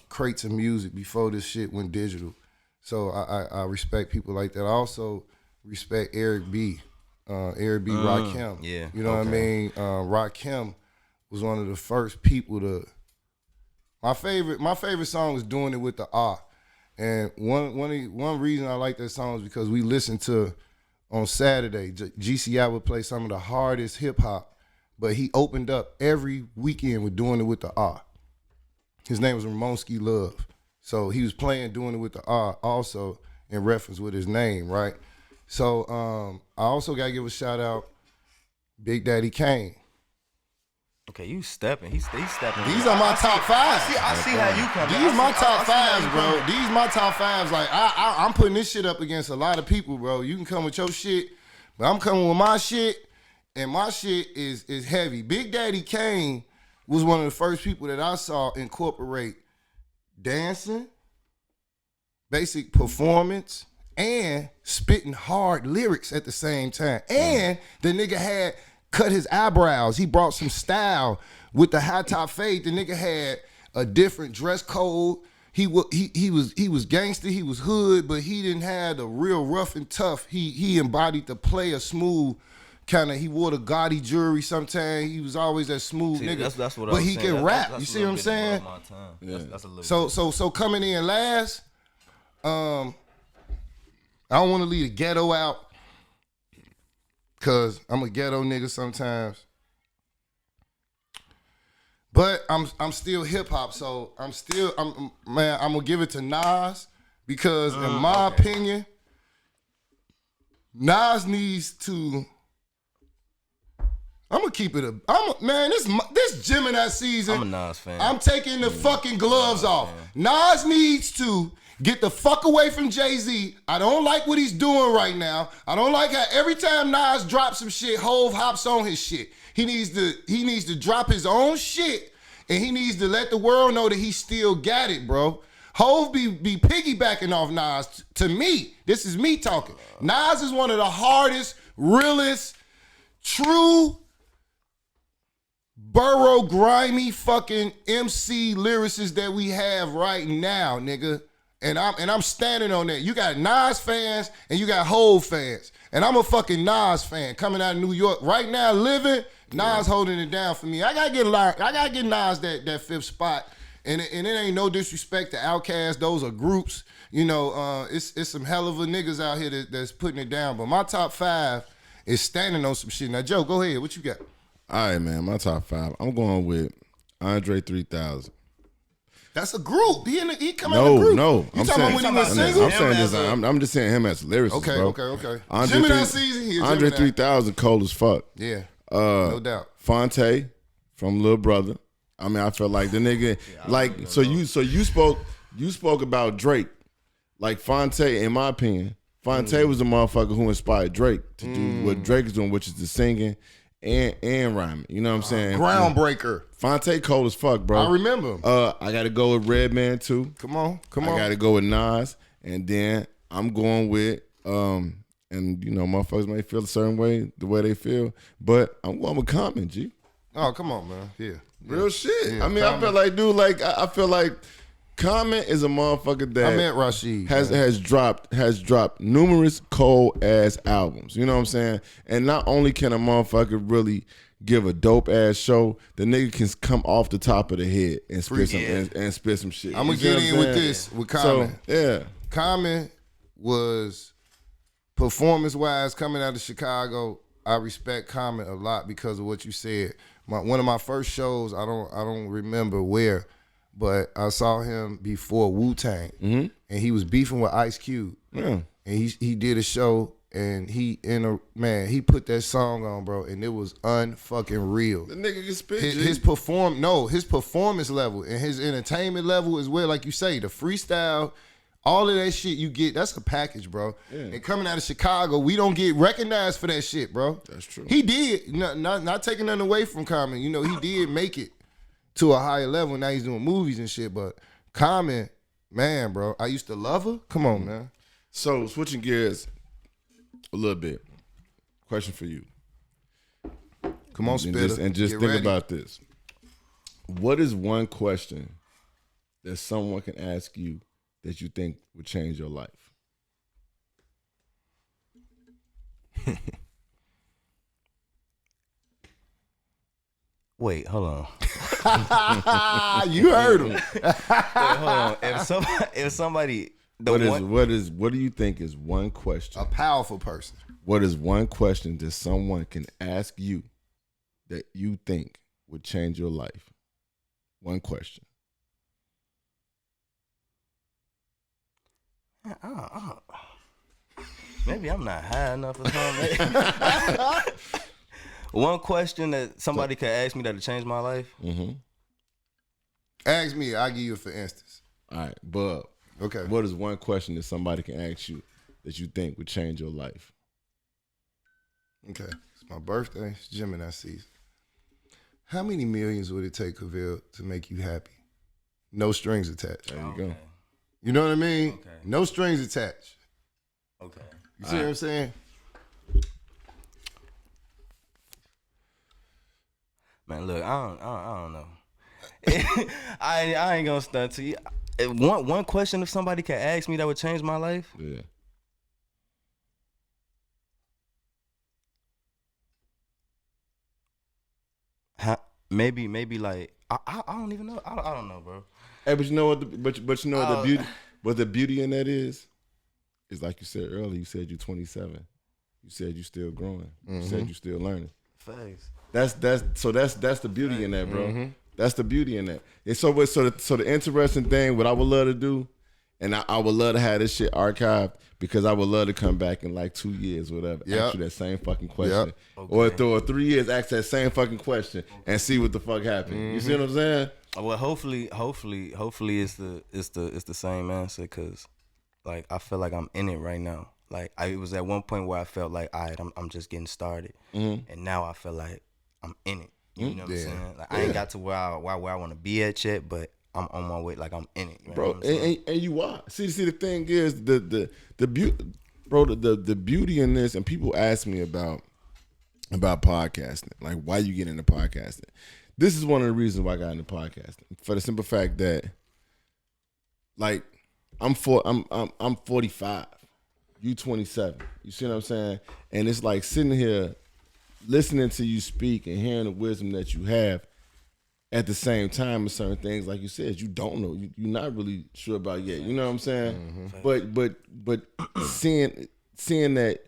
A: crates of music before this shit went digital. So I respect people like that. I also respect Eric B. Rakim.
C: Yeah.
A: You know what I mean? Rakim was one of the first people to. My favorite song was "Doing It with the R," and one reason I like that song is because we listened to on Saturday. GCI would play some of the hardest hip hop, but he opened up every weekend with "Doing It with the R." His name was Ramonski Love, so he was playing "Doing It with the R" also in reference with his name, right? So I also gotta give a shout out, Big Daddy Kane.
C: Okay, you stepping. He's stepping.
A: These are my top five.
C: I see how you come.
A: These my top fives, bro. These my top fives. Like I'm putting this shit up against a lot of people, bro. You can come with your shit, but I'm coming with my shit, and my shit is heavy. Big Daddy Kane was one of the first people that I saw incorporate dancing, basic performance, and spitting hard lyrics at the same time. And the nigga had cut his eyebrows. He brought some style with the high top fade. The nigga had a different dress code. He was gangster. He was hood, but he didn't have the real rough and tough. He embodied the player smooth kind of. He wore the gaudy jewelry sometimes. He was always that smooth nigga.
C: That's what
A: but
C: I'm
A: he
C: saying.
A: can rap.
C: That's
A: you see what I'm saying?
C: That's a little.
A: So coming in last, I don't want to leave the ghetto out. Cause I'm a ghetto nigga sometimes, but I'm still hip hop. So I'm gonna give it to Nas because in my opinion, Nas needs to. I'm gonna keep it this Gemini season.
C: I'm a Nas fan.
A: I'm taking the fucking gloves off. Nas needs to get the fuck away from Jay-Z. I don't like what he's doing right now. I don't like how every time Nas drops some shit, Hov hops on his shit. He needs to drop his own shit, and he needs to let the world know that he still got it, bro. Hov be piggybacking off Nas. To me, this is me talking. Nas is one of the hardest, realest, true, borough, grimy fucking MC lyricists that we have right now, nigga. And I'm standing on that. You got Nas fans and you got Hov fans. And I'm a fucking Nas fan coming out of New York right now, living. Nas holding it down for me. I gotta get Nas that fifth spot. And it ain't no disrespect to Outkast. Those are groups. You know, it's some hell of a niggas out here that's putting it down. But my top five is standing on some shit. Now, Joe, go ahead. What you got?
B: All right, man. My top five. I'm going with Andre 3000.
A: That's a group. He come out of a group.
B: No.
A: You talking about when he went single?
B: I'm just saying him as a lyricist, bro.
A: Okay.
B: Gemini
A: season.
B: Andre 3000 cold as fuck.
A: Yeah, no doubt.
B: Fonte from Lil Brother. I mean, I feel like the nigga, you spoke about Drake. Like Fonte, in my opinion, Fonte was the motherfucker who inspired Drake to do what Drake is doing, which is the singing and rhyming. You know what I'm saying?
A: Groundbreaker.
B: Fonte cold as fuck, bro.
A: I remember him.
B: I got to go with Redman too.
A: Come on.
B: I got to go with Nas, and then I'm going with and you know, motherfuckers may feel a certain way, the way they feel, but I'm going with Common, G.
A: Oh, come on, man. Yeah.
B: Real shit.
A: Yeah,
B: I mean,
A: Common.
B: I feel like, dude, I feel like Common is a motherfucker that
A: I meant Rashid
B: has dropped numerous cold ass albums. You know what I'm saying? And not only can a motherfucker really give a dope ass show, the nigga can come off the top of the head and spit some shit.
A: I'm gonna get in with this with Common.
B: So, yeah,
A: Common was performance wise coming out of Chicago. I respect Common a lot because of what you said. One of my first shows, I don't remember where, but I saw him before Wu-Tang, and he was beefing with Ice Cube.
B: Yeah.
A: And he did a show, and he put that song on, bro, and it was unfucking real.
B: the nigga can spit.
A: His performance level and his entertainment level as well, like you say, the freestyle, all of that shit you get, that's a package, bro. Yeah. And coming out of Chicago, we don't get recognized for that shit, bro.
B: That's true.
A: He did, not taking nothing away from Common. You know, he did make it to a higher level. Now he's doing movies and shit, but Common, man, bro, I used to love her. Come on, man.
B: So switching gears a little bit. Question for you.
A: Come on, Spitter.
B: And just
A: Get
B: think
A: ready.
B: about this. What is one question that someone can ask you that you think would change your life?
C: Wait, hold on.
A: You heard him.
C: Wait, hold on. If somebody,
B: What do you think is one question?
A: A powerful person.
B: What is one question that someone can ask you that you think would change your life? One question.
C: Maybe I'm not high enough or something. One question that somebody could ask me that would change my life.
B: Mm-hmm.
A: Ask me, I'll give you a for instance.
B: All right, Bub.
A: Okay.
B: What is one question that somebody can ask you that you think would change your life?
A: Okay. It's my birthday. It's Gemini season. How many millions would it take, Kavil, to make you happy? No strings attached.
B: There you go.
A: You know what I mean?
C: Okay.
A: No strings attached.
C: Okay.
A: You see what I'm saying?
C: Man, look, I don't know. I ain't gonna stunt to you. One question if somebody could ask me that would change my life.
B: Yeah.
C: Maybe like I don't even know. I don't know, bro.
B: Hey, but you know what? But you know what the beauty. What the beauty in that is like you said earlier. You said you're 27. You said you're still growing. You said you're still learning.
C: Facts.
B: That's the beauty in that, bro. Mm-hmm. That's the beauty in that. And so the interesting thing, what I would love to do, and I would love to have this shit archived because I would love to come back in like 2 years, or whatever, ask you that same fucking question, or 3 years, ask that same fucking question and see what the fuck happened. You see what I'm saying?
C: Well, hopefully it's the same answer because, like, I feel like I'm in it right now. Like, it was at one point where I felt like, all right, I'm just getting started, and now I feel like I'm in it. You know what I'm saying? Like, I ain't got to where I want to be at yet, but I'm on my way. Like, I'm in it, you know
B: bro. And you are. See, the thing is the beauty, bro. The beauty in this, and people ask me about podcasting, like why you get into podcasting. This is one of the reasons why I got into podcasting, for the simple fact that, like, I'm 45, you 27. You see what I'm saying? And it's like sitting here, listening to you speak and hearing the wisdom that you have. At the same time, certain things, like you said, you don't know, you're not really sure about yet. You know what I'm saying? Mm-hmm. But seeing that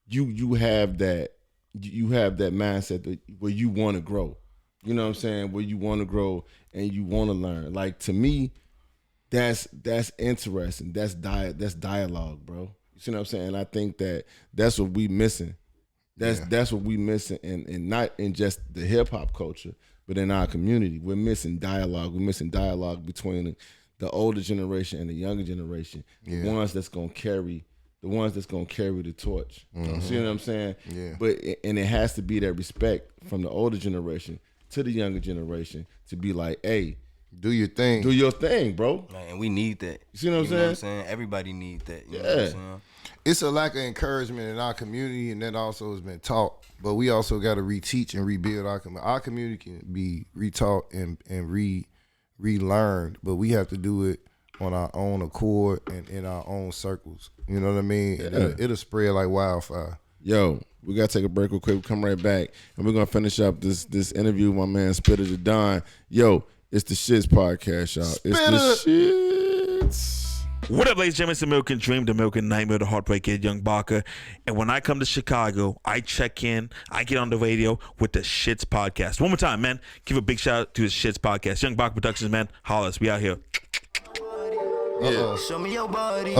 B: you have that mindset that where you want to grow. You know what I'm saying? Where you want to grow and you want to learn. Like, to me, that's interesting. That's dialogue, bro. You see what I'm saying? I think that's what we missing. That's what we missing, and not in just the hip hop culture, but in our community. We're missing dialogue. We're missing dialogue between the older generation and the younger generation. The ones that's gonna carry the torch. You see what I'm saying?
A: Yeah.
B: But and it has to be that respect from the older generation to the younger generation to be like, hey,
A: do your thing.
B: do your thing, bro.
C: And we need that.
B: You see what I'm
C: You know what I'm
B: saying?
C: saying? Everybody need that. You know
B: Yeah.
C: what I'm saying?
A: It's a lack of encouragement in our community, and that also has been taught. But we also got to reteach and rebuild our community. Our community can be retaught and relearned, but we have to do it on our own accord and in our own circles. You know what I mean?
B: Yeah.
A: It'll spread like wildfire.
B: Yo, we gotta take a break real quick. We'll come right back, and we're gonna finish up this interview with my man Spitter the Don. Yo, it's the S.H.I.T.S podcast, y'all. It's the Shits.
F: What up, ladies and gentlemen? It's the American Dream, the American Nightmare, the Heartbreak Kid, Young Baka. And when I come to Chicago, I check in, I get on the radio with the S.H.I.T.S podcast. One more time, man. Give a big shout out to the S.H.I.T.S podcast. Young Baka Productions, man. Holla us. We out here.
B: Yeah.
E: Show me your body.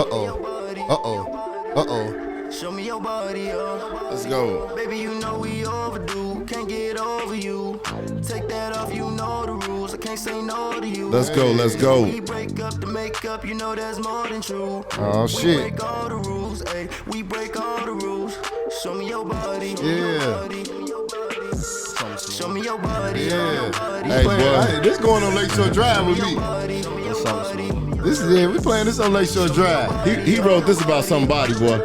E: Show me your body,
B: Let's go.
E: Baby, you know we overdue. Can't get over you. Take that off, you know the rules. I can't say no to you.
B: Let's go. Let's go.
E: We break up the makeup, you know that's more than true.
A: Oh,
E: We
A: shit.
E: break all the rules, ayy. We break all the rules. Show me your body.
A: Yeah.
E: Show me your body.
A: Yeah.
B: Hey, boy.
A: This going on Lakeshore Drive with me. This is it. We playing this on Lakeshore Drive.
B: He wrote this about somebody, boy.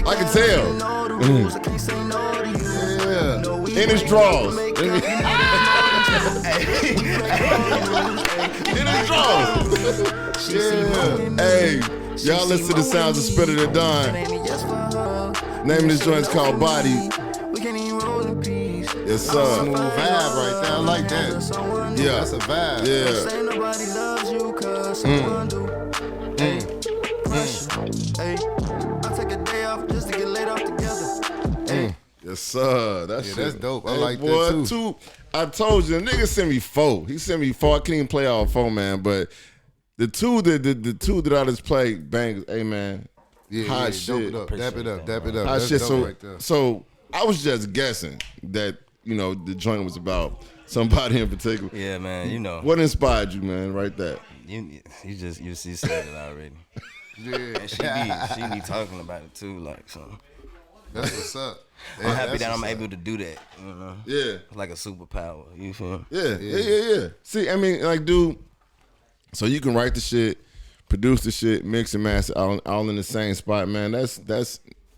B: I can tell.
A: Yeah.
B: In his drawers. In his drawers.
A: Yeah.
B: Hey, y'all listen to the sounds of Spitter the Don. Name of this joint is called Body.
E: We can't even roll in peace.
B: Yes,
A: Smooth
B: sir.
A: vibe right there. I like that.
B: Yeah.
A: That's a vibe.
B: Yeah.
E: Say nobody loves you, cause someone do. Hey, I take a day off just to get laid off together.
B: Yes, sir.
A: Yeah, that's dope. I
B: Hey,
A: like
B: boy,
A: that too.
B: I told you, the nigga sent me 4. He sent me 4. I can't even play all 4, man. But the two that I just played, bang, hey, man.
A: Yeah,
B: hot
A: yeah,
B: shit.
A: dope it up. Dap it up. Dap it up.
B: Hot
A: That's
B: shit.
A: dope right there.
B: So I was just guessing that, you know, the joint was about somebody in particular.
C: Yeah, man. You know.
B: What inspired you, man, right there?
C: You said it already.
A: Yeah.
C: And she be talking about it too, like so.
A: That's what's up.
C: I'm happy that I'm able to do that. You know.
B: Yeah.
C: It's like a superpower. You feel me?
B: Yeah. See, I mean, like, dude, so you can write the shit, produce the shit, mix and master all in the same spot, man. That's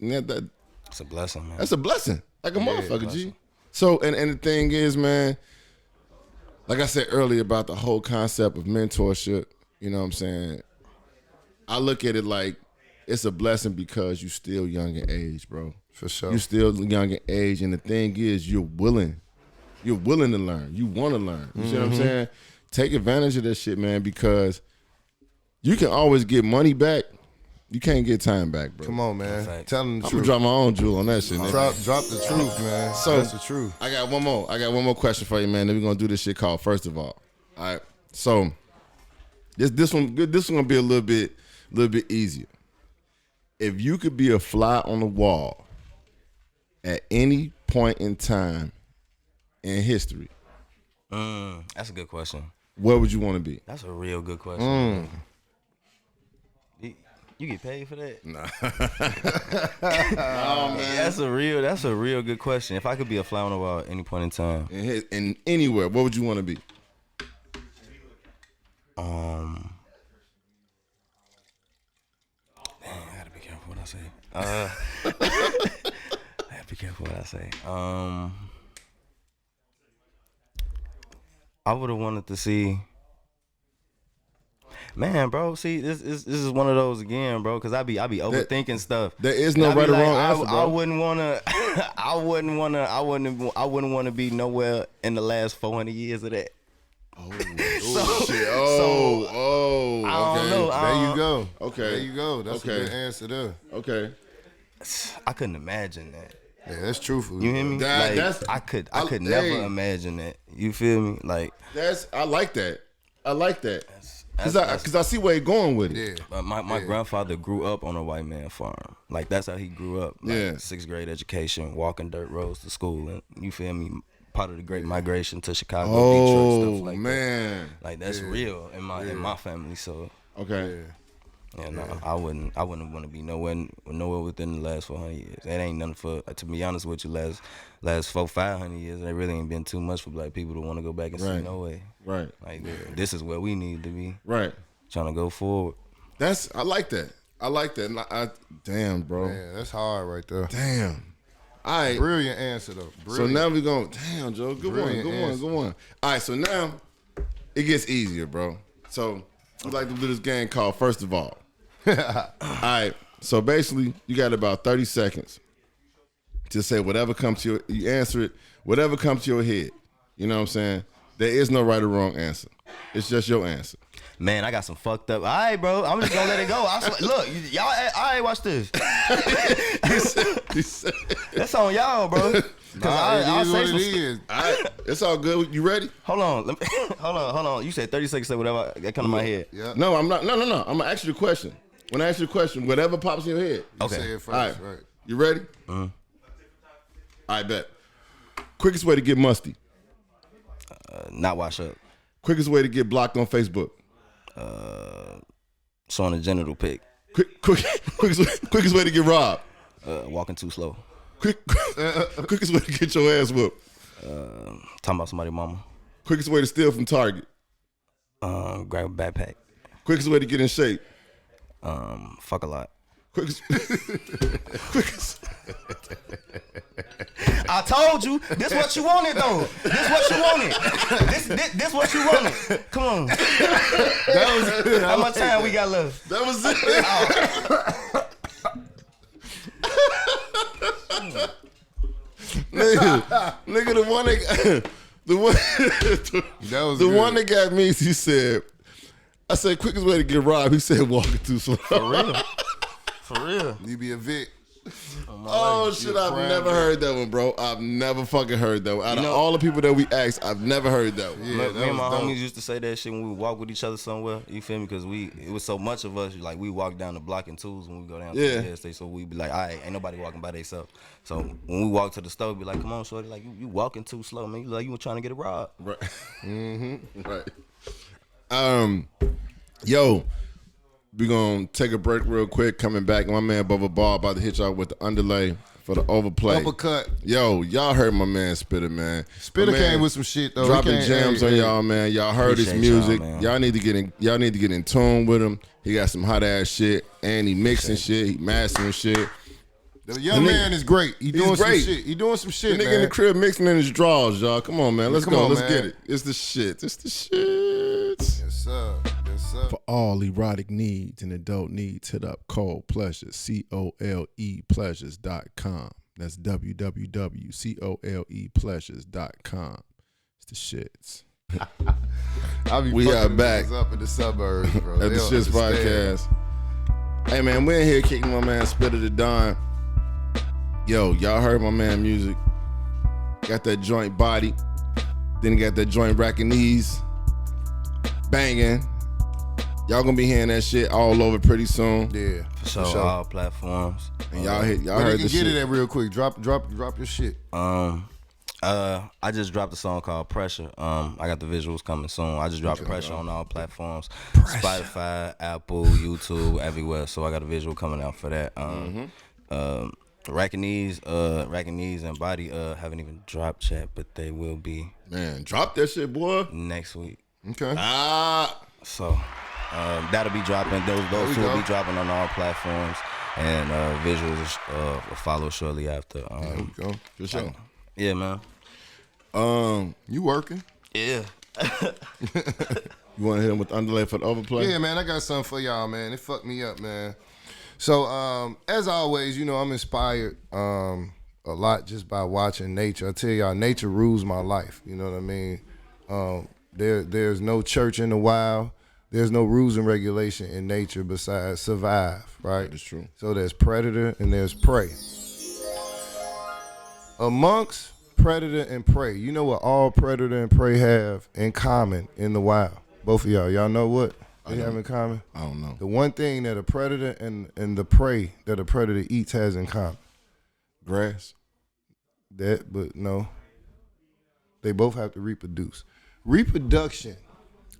C: It's a blessing, man.
B: a blessing. Like a motherfucker,
C: blessing.
B: G. So, and the thing is, man, like I said earlier about the whole concept of mentorship, you know what I'm saying? I look at it like it's a blessing because you still young in age, bro.
A: For sure.
B: You still young in age, and the thing is, you're willing to learn. You want to learn. You see what I'm saying? Take advantage of that shit, man, because you can always get money back. You can't get time back, bro.
A: Come on, man.
C: Fact.
A: Tell them the
B: I'm gonna
A: truth.
B: drop my own jewel on that shit, man.
A: Drop the truth, man.
B: So
A: That's the truth.
B: I got one more question for you, man. Then we're gonna do this shit called First of All. All right. So this one gonna be a little bit easier. If you could be a fly on the wall at any point in time in history,
C: That's a good question.
B: where would you want to be?
C: That's a real good question. You get paid for that?
B: Nah.
C: Oh man, that's a real good question. If I could be a fly on the wall at any point in time,
B: In anywhere, where would you want to be?
C: Dang, I gotta be careful what I say. I gotta be careful what I say. I would have wanted to see. Man, bro, see, this is one of those again, bro, because I be overthinking stuff.
B: There is no
C: And I be
B: right or wrong
C: like,
B: answer, bro.
C: I wouldn't wanna be nowhere in the last 400 years of that.
B: Shit.
C: I don't know.
A: There you go.
B: Okay.
A: There you go. That's
B: Okay.
A: a good answer there.
B: Okay.
C: I couldn't imagine that.
A: Yeah, that's truthful.
C: You hear me?
B: That's
C: I could never imagine that. You feel me? Like
B: I like that. I like that.
C: that's-
B: Cause I see where you're going with it.
A: Yeah.
C: But my grandfather grew up on a white man farm. Like that's how he grew up. Like,
B: Yeah.
C: 6th grade education, walking dirt roads to school, and you feel me? Part of the Great Migration to Chicago, Detroit, stuff like
B: man.
C: that. Like that's real in my family. So
B: Okay.
C: yeah, no, I wouldn't want to be nowhere within the last 400 years. That ain't nothing for. To be honest with you, last 500 years, that really ain't been too much for black people to want to go back and see. No way.
B: Right.
C: Like this is where we need to be.
B: Right.
C: Trying to go forward.
B: I like that. I like that. Damn, bro.
A: Man, that's hard right there.
B: Damn. All right.
A: Brilliant answer though.
B: So
A: Brilliant.
B: now we going. Damn, Joe. Good one. All right. So now it gets easier, bro. So we like to do this game called First of All. All right. So basically, you got about 30 seconds to say whatever comes to you answer it, whatever comes to your head. You know what I'm saying? There is no right or wrong answer. It's just your answer.
C: Man, I got some fucked up. All right, bro. I'm just gonna let it go. Look, y'all. All right, watch this.
B: He said,
C: That's on y'all, bro. Cause I'll say some.
B: all right. It's all good. You ready?
C: Hold on. Hold on. You said 30 seconds. Say whatever that come to my head.
A: Yeah.
B: No, I'm not. No. I'm gonna ask you the question. When I ask you the question, whatever pops in your head.
C: Okay.
A: Say it first,
B: All right.
A: right.
B: You ready? All right, bet. Quickest way to get musty.
C: Not wash up.
B: Quickest way to get blocked on Facebook.
C: Showing a genital pic.
B: Quickest way to get robbed.
C: Walking too slow.
B: Quickest way to get your ass whooped.
C: Talking about somebody's mama.
B: Quickest way to steal from Target.
C: Grab a backpack.
B: Quickest way to get in shape.
C: Fuck a lot.
B: Quickest.
C: I told you, this what you wanted though. This what you wanted. This what you wanted. Come on.
A: That was
C: How much time we got left?
B: That was it. Nigga, the one that
A: was
B: the
A: good.
B: one that got me. He said, I said, quickest way to get robbed. He said, walking too slow.
C: For real.
A: You be a Vic.
B: Oh shit! I've never heard that one, bro. I've never fucking heard that one. Out of all the people that we asked, I've never heard that one.
A: Yeah,
C: Me and my
A: dope.
C: homies used to say that shit when we would walk with each other somewhere. You feel me? Because it was so much of us. Like we walk down the block in twos when we go down to the gas station. So we be like, all right, ain't nobody walking by themselves. So when we walk to the store, we be like, come on, shorty, like you walking too slow, man. You like you were trying to get a rob.
B: Right. Right. Yo, we gonna take a break real quick. Coming back, my man Bubba Ball about to hit y'all with the underlay for the overplay.
A: Uppercut.
B: Yo, y'all heard my man Spitter, man.
A: Spitter
B: My man
A: came with some shit though.
B: dropping jams on y'all, man. Y'all heard his
C: Appreciate y'all,
B: music.
C: man.
B: Y'all need to get in tune with him. He got some hot ass shit, and he mixing shit. He mastering shit.
A: The young
B: The nigga-
A: man is great. He doing
B: great.
A: some shit. He doing some
B: The
A: shit,
B: nigga
A: man.
B: in the crib mixing in his drawers, y'all. Come on, man. Let's
A: Come
B: go.
A: on,
B: Let's
A: man.
B: get it. It's the shit. It's the shit.
A: Yes, sir. Yes, sir.
B: For all erotic needs and adult needs, hit up Cole Pleasures, COLEpleasures.com. That's www.colepleasures.com. It's the shits. We
A: fucking
B: are back
A: niggas up in the suburbs, bro.
B: At
A: They
B: the
A: don't
B: Shits
A: understand.
B: Podcast. Hey, man, we're in here kicking my man Spitter the Don. Yo, y'all heard my man music. Got that joint body. Then he got that joint racking knees. Banging. Y'all gonna be hearing that shit all over pretty soon.
A: Yeah,
C: For sure, all platforms.
B: And y'all
A: Where
B: heard
A: you
B: the
A: can get
B: shit.
A: it at real quick. Drop your shit.
C: I just dropped a song called Pressure. I got the visuals coming soon. I just dropped Pressure on all platforms. Spotify, Apple, YouTube, everywhere. So I got a visual coming out for that. Racking Knees and Body haven't even dropped yet, but they will be
B: Man, drop that shit, boy.
C: next week.
A: Okay.
C: So that'll be dropping. Those two will be dropping on all platforms, and visuals will follow shortly after.
A: There we go.
B: For sure.
C: Yeah, man.
A: You working?
C: Yeah.
B: You want to hit him with the underlay for the overplay?
A: Yeah, man. I got something for y'all, man. It fucked me up, man. So, as always, you know, I'm inspired a lot just by watching nature. I tell y'all, nature rules my life. You know what I mean? There's no church in the wild. There's no rules and regulation in nature besides survive, right?
B: That's true.
A: So there's predator and there's prey. amongst predator and prey, you know what all predator and prey have in common in the wild? Both of y'all know what they have in common?
B: I don't know.
A: The one thing that a predator and the prey that a predator eats has in common.
B: Grass.
A: But no. They both have to reproduce. Reproduction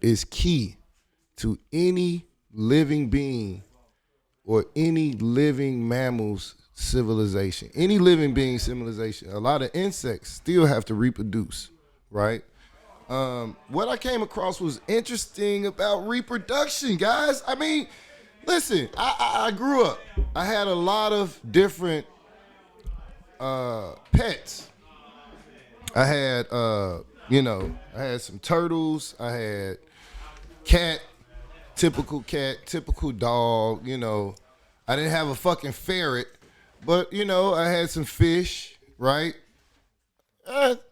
A: is key to any living being or any living mammal's civilization. Any living being civilization. A lot of insects still have to reproduce, right? What I came across was interesting about reproduction, guys. I mean, listen, I grew up. I had a lot of different pets. I had, I had some turtles. I had cat, typical dog, I didn't have a fucking ferret, but, I had some fish, right?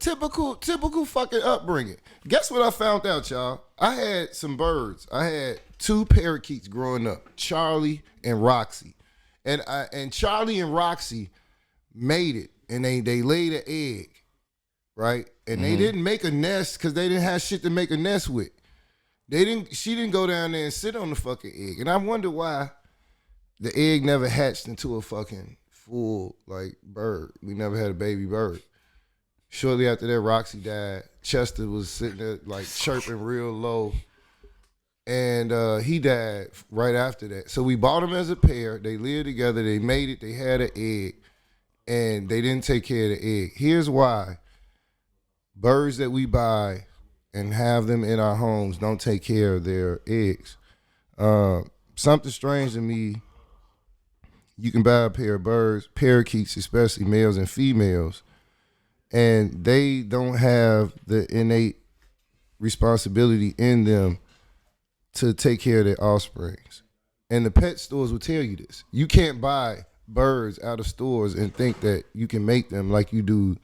A: Typical fucking upbringing. Guess what I found out, y'all? I had some birds. I had 2 parakeets growing up, Charlie and Roxy. And Charlie and Roxy made it, and they laid an egg, right? And they didn't make a nest because they didn't have shit to make a nest with. She didn't go down there and sit on the fucking egg. And I wonder why the egg never hatched into a fucking full, bird. We never had a baby bird. Shortly after that, Roxy died. Chester was sitting there, chirping real low. And he died right after that. So we bought them as a pair. They lived together. They made it. They had an egg. And they didn't take care of the egg. Here's why. Birds that we buy and have them in our homes don't take care of their eggs. Something strange to me, you can buy a pair of birds, parakeets especially, males and females, and they don't have the innate responsibility in them to take care of their offsprings. And the pet stores will tell you this. You can't buy birds out of stores and think that you can make them like you do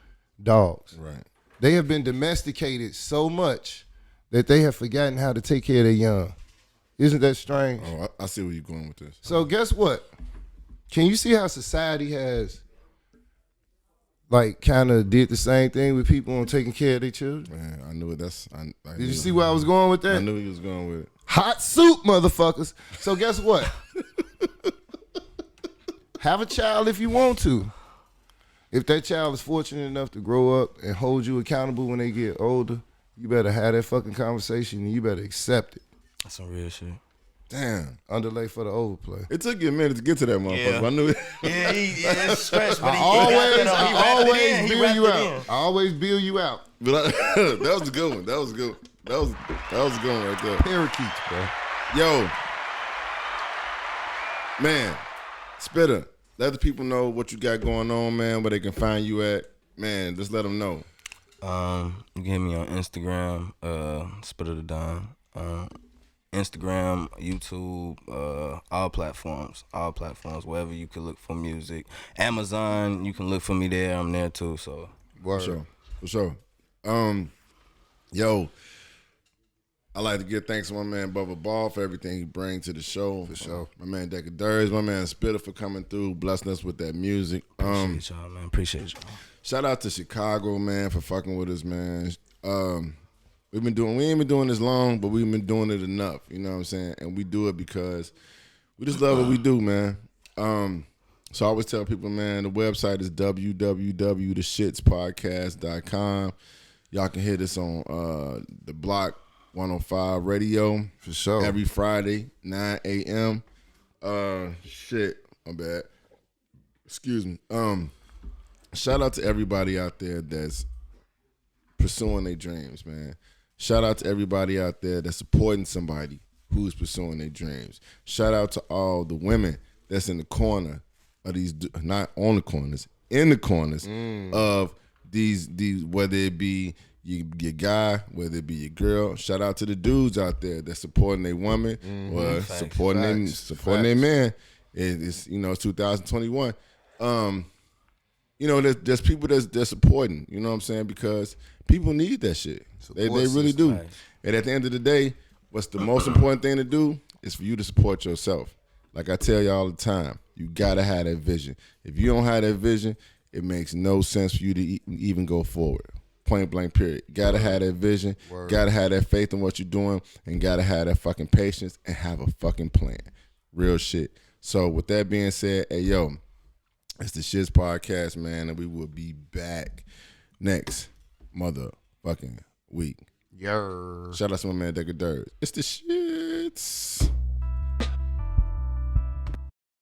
A: dogs.
B: Right.
A: They have been domesticated so much that they have forgotten how to take care of their young. Isn't that strange?
B: Oh, I see where you're going with this.
A: So guess what? Can you see how society has kind of did the same thing with people on taking care of their children?
B: Man, I knew it. Did
A: you see where I was going with that?
B: I knew he was going with it.
A: Hot soup, motherfuckers. So guess what? Have a child if you want to. If that child is fortunate enough to grow up and hold you accountable when they get older, you better have that fucking conversation and you better accept it.
C: That's some real shit.
B: Damn.
A: Underlay for the overplay.
B: It took you a minute to get to that motherfucker.
C: Yeah.
B: I knew it.
C: Yeah, it's stretched, but
A: I always bill you out. I always bill you out.
B: But that was a good one. That was a good one right there.
A: Parakeets, bro.
B: Yo, man, Spitter, let the people know what you got going on, man, where they can find you at. Man, just let them know.
C: You can hit me on Instagram, Spitter the Don. Instagram, YouTube, all platforms, wherever you can look for music. Amazon, you can look for me there. I'm there too. So
B: For sure. Yo, I like to give thanks to my man Bubba Ball for everything he brings to the show.
A: For sure.
B: My man Decker Durs, my man Spitter for coming through, blessing us with that music.
C: appreciate y'all, man. Appreciate y'all.
B: Shout out to Chicago, man, for fucking with us, man. We ain't been doing this long, but we've been doing it enough. You know what I'm saying? And we do it because we just love what we do, man. So I always tell people, man, the website is www.theshitspodcast.com. Y'all can hit us on the Block 105 radio.
A: For sure.
B: Every Friday, 9 a.m. My bad. Excuse me. Shout out to everybody out there that's pursuing their dreams, man. Shout out to everybody out there that's supporting somebody who's pursuing their dreams. Shout out to all the women that's in the corner of these, not on the corners, in the corners of these, whether it be your guy, whether it be your girl. Shout out to the dudes out there that's supporting their woman or supporting their man. It's 2021. There's people that's supporting. You know what I'm saying? Because people need that shit. They really do. Right. And at the end of the day, what's the most important thing to do is for you to support yourself. Like I tell you all the time, you gotta have that vision. If you don't have that vision, it makes no sense for you to even go forward. Point blank, period. Gotta have that vision. Gotta have that faith in what you're doing, and gotta have that fucking patience and have a fucking plan. Real shit. So with that being said, hey yo, it's the Shits Podcast, man, and we will be back next motherfucking week.
A: Yer.
B: Shout out to my man Decker Dirk. It's the Shits.